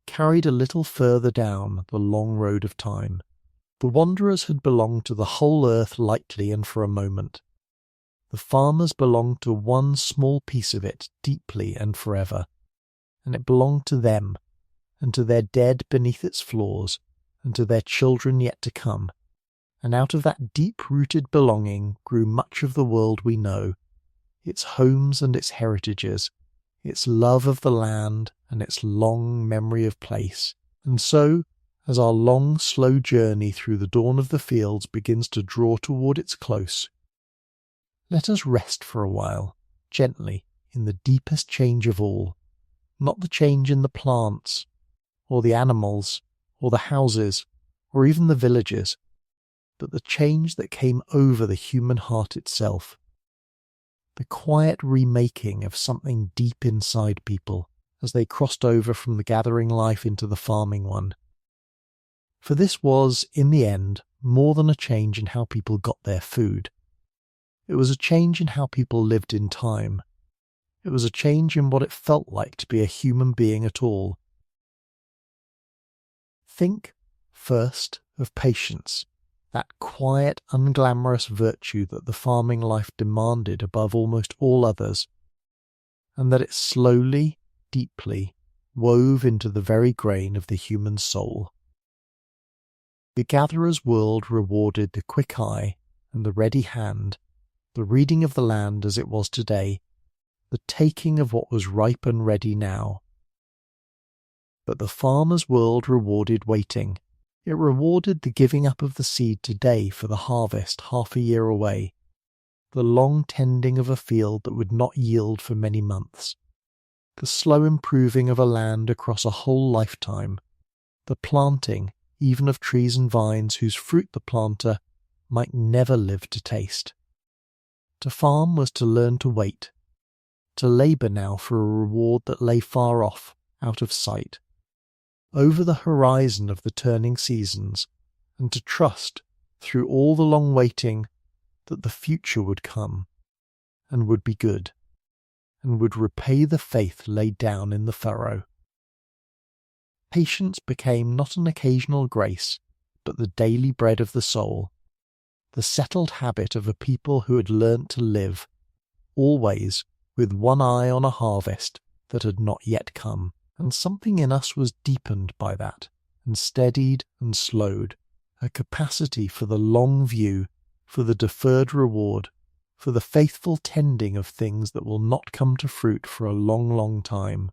carried a little further down the long road of time. The wanderers had belonged to the whole earth lightly and for a moment. The farmers belonged to one small piece of it deeply and forever, and it belonged to them, and to their dead beneath its floors, and to their children yet to come. And out of that deep-rooted belonging grew much of the world we know, its homes and its heritages, its love of the land and its long memory of place. And so, as our long, slow journey through the dawn of the fields begins to draw toward its close, let us rest for a while, gently, in the deepest change of all, not the change in the plants, or the animals, or the houses, or even the villages, but the change that came over the human heart itself, the quiet remaking of something deep inside people as they crossed over from the gathering life into the farming one. For this was, in the end, more than a change in how people got their food. It was a change in how people lived in time. It was a change in what it felt like to be a human being at all. Think, first, of patience, that quiet, unglamorous virtue that the farming life demanded above almost all others, and that it slowly, deeply, wove into the very grain of the human soul. The gatherer's world rewarded the quick eye and the ready hand, the reading of the land as it was today, the taking of what was ripe and ready now. But the farmer's world rewarded waiting. It rewarded the giving up of the seed today for the harvest half a year away, the long tending of a field that would not yield for many months, the slow improving of a land across a whole lifetime, the planting even of trees and vines whose fruit the planter might never live to taste. To farm was to learn to wait, to labour now for a reward that lay far off, out of sight, over the horizon of the turning seasons, and to trust, through all the long waiting, that the future would come, and would be good, and would repay the faith laid down in the furrow. Patience became not an occasional grace, but the daily bread of the soul, the settled habit of a people who had learnt to live, always with one eye on a harvest that had not yet come. And something in us was deepened by that, and steadied and slowed, a capacity for the long view, for the deferred reward, for the faithful tending of things that will not come to fruit for a long, long time.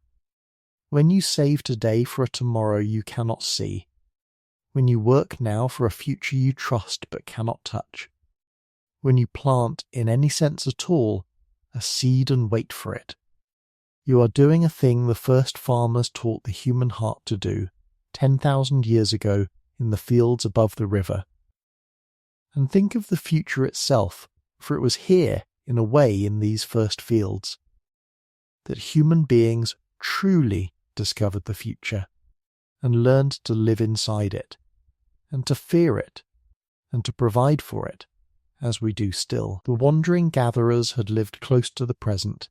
When you save today for a tomorrow you cannot see, when you work now for a future you trust but cannot touch, when you plant, in any sense at all, a seed and wait for it, you are doing a thing the first farmers taught the human heart to do 10,000 years ago in the fields above the river. And think of the future itself, for it was here, in a way, in these first fields, that human beings truly discovered the future, and learned to live inside it, and to fear it, and to provide for it, as we do still. The wandering gatherers had lived close to the present,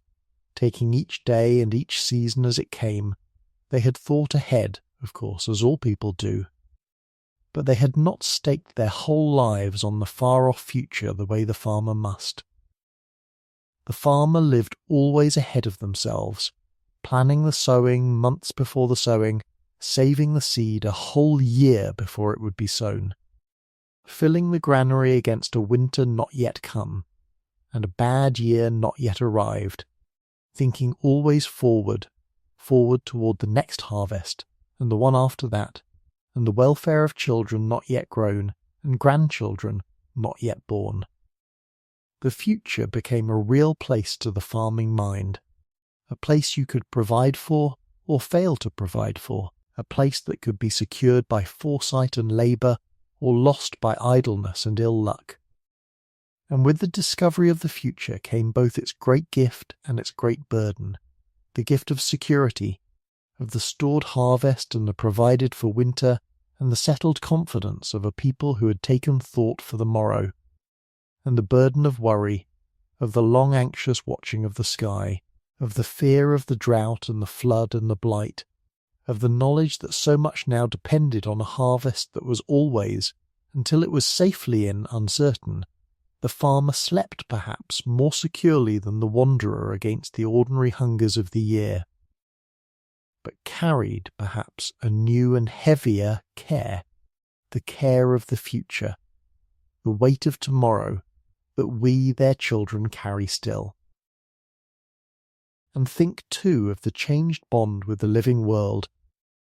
taking each day and each season as it came. They had thought ahead, of course, as all people do, but they had not staked their whole lives on the far-off future the way the farmer must. The farmer lived always ahead of themselves, planning the sowing months before the sowing, saving the seed a whole year before it would be sown, filling the granary against a winter not yet come, and a bad year not yet arrived, thinking always forward toward the next harvest, and the one after that, and the welfare of children not yet grown, and grandchildren not yet born. The future became a real place to the farming mind, a place you could provide for or fail to provide for, a place that could be secured by foresight and labour or lost by idleness and ill luck. And with the discovery of the future came both its great gift and its great burden, the gift of security, of the stored harvest and the provided for winter, and the settled confidence of a people who had taken thought for the morrow, and the burden of worry, of the long anxious watching of the sky, of the fear of the drought and the flood and the blight, of the knowledge that so much now depended on a harvest that was always, until it was safely in, uncertain. The farmer slept, perhaps, more securely than the wanderer against the ordinary hungers of the year, but carried, perhaps, a new and heavier care, the care of the future, the weight of tomorrow, that we, their children, carry still. and think too of the changed bond with the living world,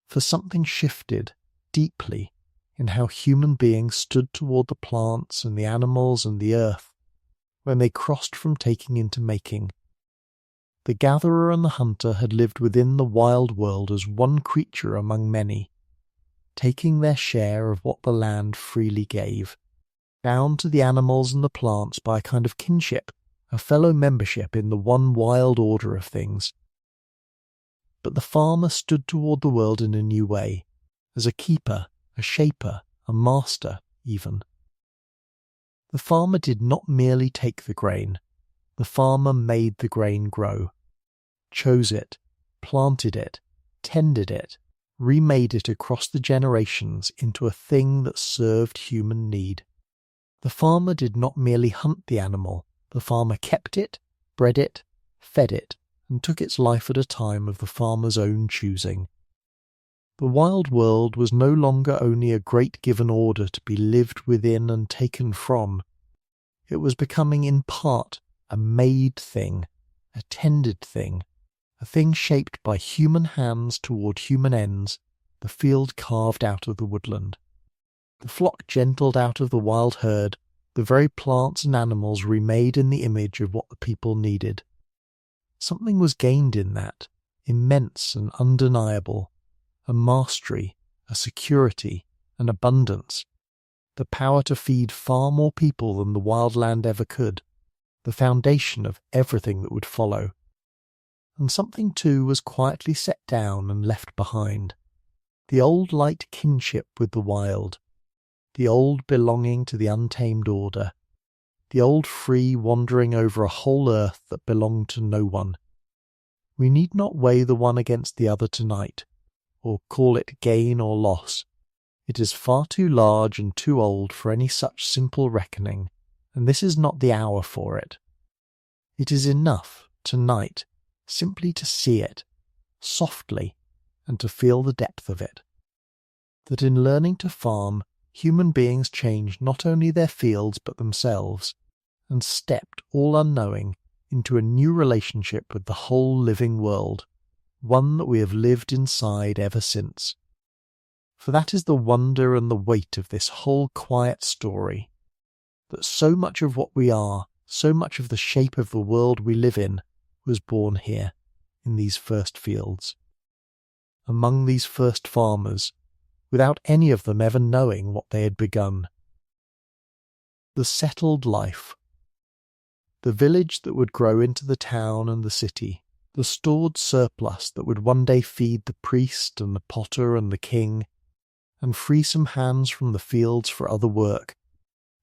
for something shifted deeply in how human beings stood toward the plants and the animals and the earth when they crossed from taking into making. The gatherer and the hunter had lived within the wild world as one creature among many, taking their share of what the land freely gave, bound to the animals and the plants by a kind of kinship, a fellow membership in the one wild order of things. But the farmer stood toward the world in a new way, as a keeper, a shaper, a master even. The farmer did not merely take the grain, the farmer made the grain grow, chose it, planted it, tended it, remade it across the generations into a thing that served human need. The farmer did not merely hunt the animal, the farmer kept it, bred it, fed it, and took its life at a time of the farmer's own choosing. The wild world was no longer only a great given order to be lived within and taken from. It was becoming in part a made thing, a tended thing, a thing shaped by human hands toward human ends, the field carved out of the woodland. The flock gentled out of the wild herd, the very plants and animals remade in the image of what the people needed. Something was gained in that, immense and undeniable, a mastery, a security, an abundance, the power to feed far more people than the wild land ever could, the foundation of everything that would follow. And something too was quietly set down and left behind, the old light kinship with the wild, the old belonging to the untamed order, the old free wandering over a whole earth that belonged to no one. We need not weigh the one against the other tonight, or call it gain or loss. It is far too large and too old for any such simple reckoning, and this is not the hour for it. It is enough, tonight, simply to see it, softly, and to feel the depth of it. That in learning to farm, human beings changed not only their fields but themselves, and stepped, all unknowing, into a new relationship with the whole living world, one that we have lived inside ever since. For that is the wonder and the weight of this whole quiet story, that so much of what we are, so much of the shape of the world we live in, was born here, in these first fields, among these first farmers, without any of them ever knowing what they had begun. The settled life, the village that would grow into the town and the city, the stored surplus that would one day feed the priest and the potter and the king, and free some hands from the fields for other work,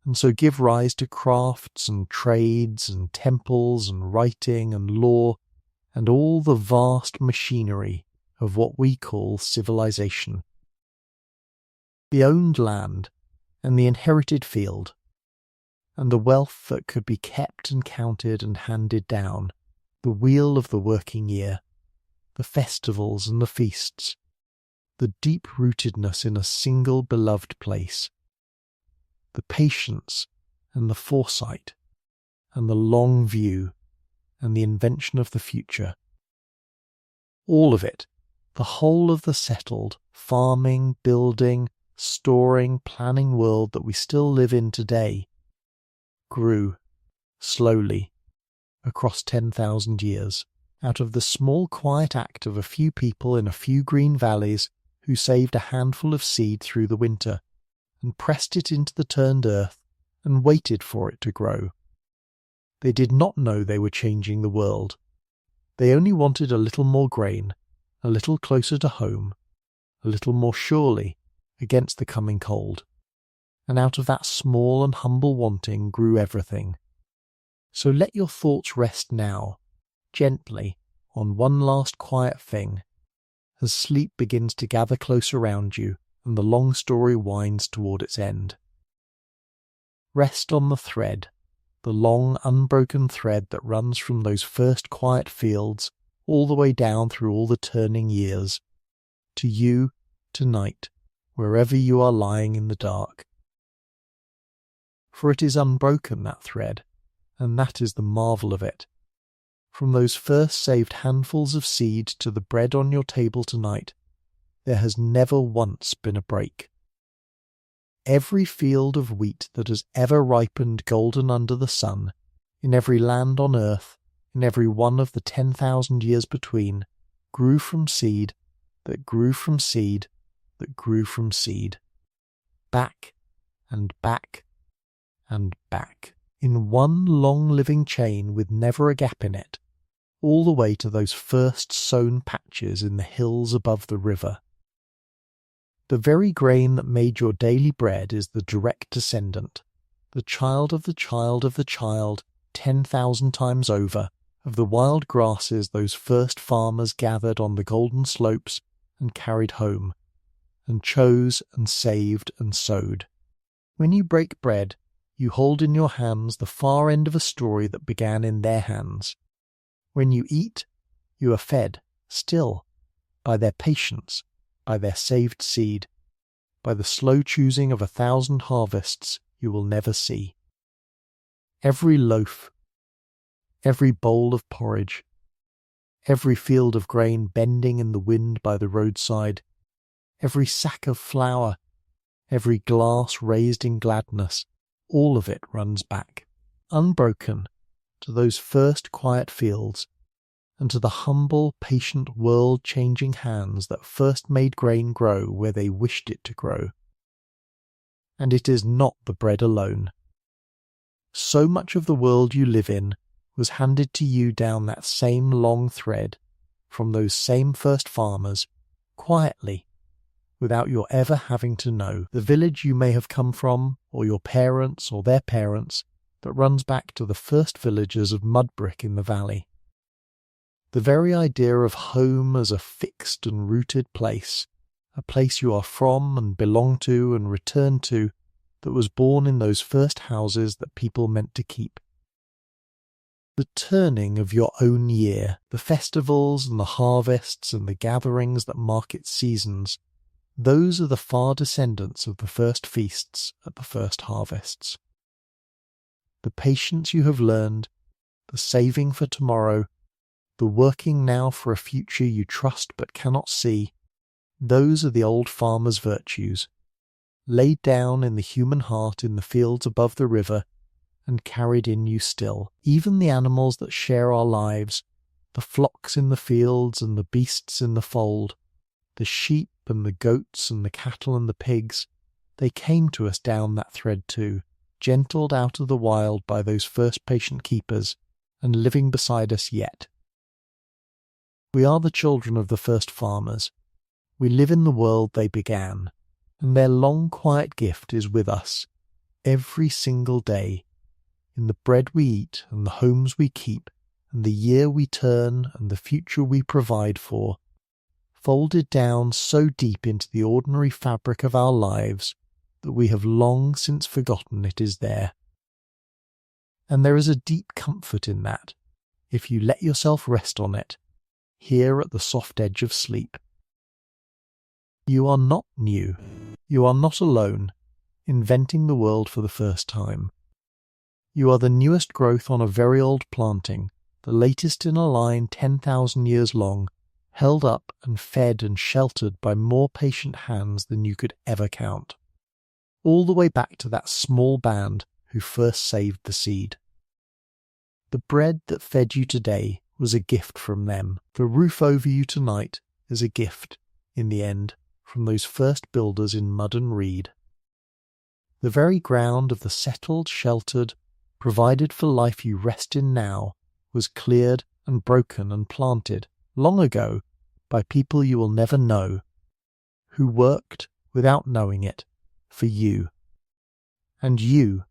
and so give rise to crafts and trades and temples and writing and law and all the vast machinery of what we call civilization. The owned land and the inherited field, and the wealth that could be kept and counted and handed down, the wheel of the working year, the festivals and the feasts, the deep-rootedness in a single beloved place, the patience and the foresight and the long view and the invention of the future. All of it, the whole of the settled, farming, building, storing, planning world that we still live in today, grew, slowly, across 10,000 years, out of the small quiet act of a few people in a few green valleys who saved a handful of seed through the winter, and pressed it into the turned earth, and waited for it to grow. They did not know they were changing the world. They only wanted a little more grain, a little closer to home, a little more surely, against the coming cold. And out of that small and humble wanting grew everything. So let your thoughts rest now, gently, on one last quiet thing, as sleep begins to gather close around you and the long story winds toward its end. Rest on the thread, the long unbroken thread that runs from those first quiet fields all the way down through all the turning years, to you, tonight, wherever you are lying in the dark. For it is unbroken, that thread, and that is the marvel of it. From those first saved handfuls of seed to the bread on your table tonight, there has never once been a break. Every field of wheat that has ever ripened golden under the sun, in every land on earth, in every one of the 10,000 years between, grew from seed that grew from seed that grew from seed. Back and back and back, in one long living chain with never a gap in it, all the way to those first sown patches in the hills above the river. The very grain that made your daily bread is the direct descendant, the child of the child of the child, 10,000 times over, of the wild grasses those first farmers gathered on the golden slopes and carried home, and chose and saved and sowed. When you break bread, you hold in your hands the far end of a story that began in their hands. When you eat, you are fed, still, by their patience, by their saved seed, by the slow choosing of 1,000 harvests you will never see. Every loaf, every bowl of porridge, every field of grain bending in the wind by the roadside, every sack of flour, every glass raised in gladness, all of it runs back, unbroken, to those first quiet fields, and to the humble, patient, world-changing hands that first made grain grow where they wished it to grow. And it is not the bread alone. So much of the world you live in was handed to you down that same long thread, from those same first farmers, quietly, without your ever having to know. The village you may have come from, or your parents or their parents, that runs back to the first villagers of mud brick in the valley. The very idea of home as a fixed and rooted place, a place you are from and belong to and return to, that was born in those first houses that people meant to keep. The turning of your own year, the festivals and the harvests and the gatherings that mark its seasons, those are the far descendants of the first feasts at the first harvests. The patience you have learned, the saving for tomorrow, the working now for a future you trust but cannot see, those are the old farmer's virtues, laid down in the human heart in the fields above the river, and carried in you still. Even the animals that share our lives, the flocks in the fields and the beasts in the fold, the sheep and the goats and the cattle and the pigs, they came to us down that thread too, gentled out of the wild by those first patient keepers, and living beside us yet. We are the children of the first farmers. We live in the world they began, and their long quiet gift is with us, every single day, in the bread we eat and the homes we keep, and the year we turn and the future we provide for, folded down so deep into the ordinary fabric of our lives that we have long since forgotten it is there. And there is a deep comfort in that, if you let yourself rest on it, here at the soft edge of sleep. You are not new. You are not alone, inventing the world for the first time. You are the newest growth on a very old planting, the latest in a line 10,000 years long, held up and fed and sheltered by more patient hands than you could ever count, all the way back to that small band who first saved the seed. The bread that fed you today was a gift from them. The roof over you tonight is a gift, in the end, from those first builders in mud and reed. The very ground of the settled, sheltered, provided for life you rest in now was cleared and broken and planted long ago by people you will never know, who worked, without knowing it, for you. And you,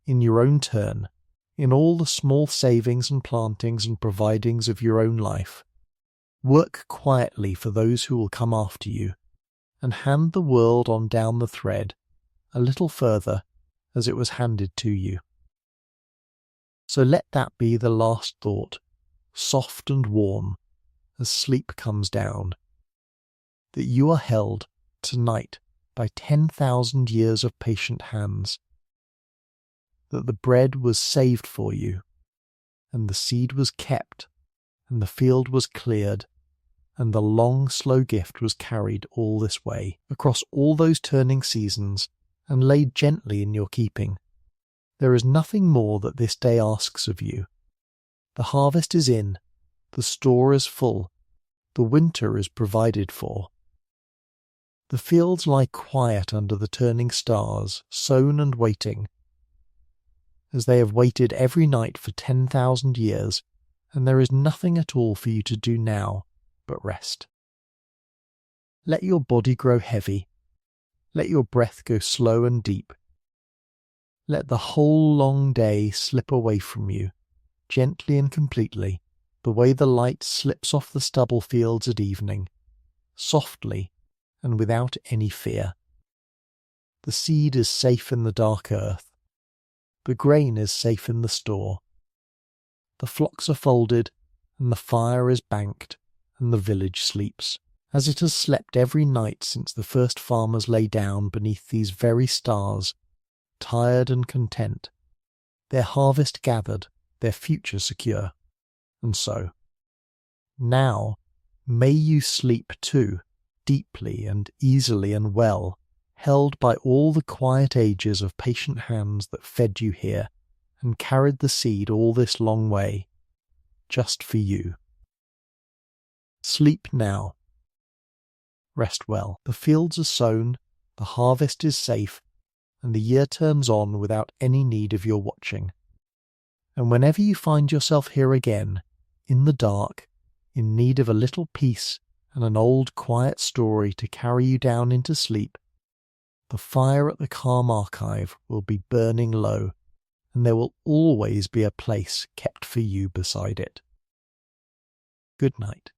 in your own turn, in all the small savings and plantings and providings of your own life, work quietly for those who will come after you, and hand the world on down the thread, a little further, as it was handed to you. So let that be the last thought, soft and warm, as sleep comes down, that you are held tonight by 10,000 years of patient hands, that the bread was saved for you, and the seed was kept and the field was cleared, and the long, slow gift was carried all this way, across all those turning seasons, and laid gently in your keeping. There is nothing more that this day asks of you. The harvest is in, the store is full, the winter is provided for. The fields lie quiet under the turning stars, sown and waiting, as they have waited every night for 10,000 years, and there is nothing at all for you to do now but rest. Let your body grow heavy. Let your breath go slow and deep. Let the whole long day slip away from you, gently and completely, the way the light slips off the stubble fields at evening, softly and without any fear. The seed is safe in the dark earth. The grain is safe in the store. The flocks are folded, and the fire is banked, and the village sleeps, as it has slept every night since the first farmers lay down beneath these very stars, tired and content, their harvest gathered, their future secure. And so, now, may you sleep too, deeply and easily and well, held by all the quiet ages of patient hands that fed you here, and carried the seed all this long way, just for you. Sleep now. Rest well. The fields are sown, the harvest is safe, and the year turns on without any need of your watching. And whenever you find yourself here again, in the dark, in need of a little peace and an old quiet story to carry you down into sleep, the fire at the calm archive will be burning low, and there will always be a place kept for you beside it. Good night.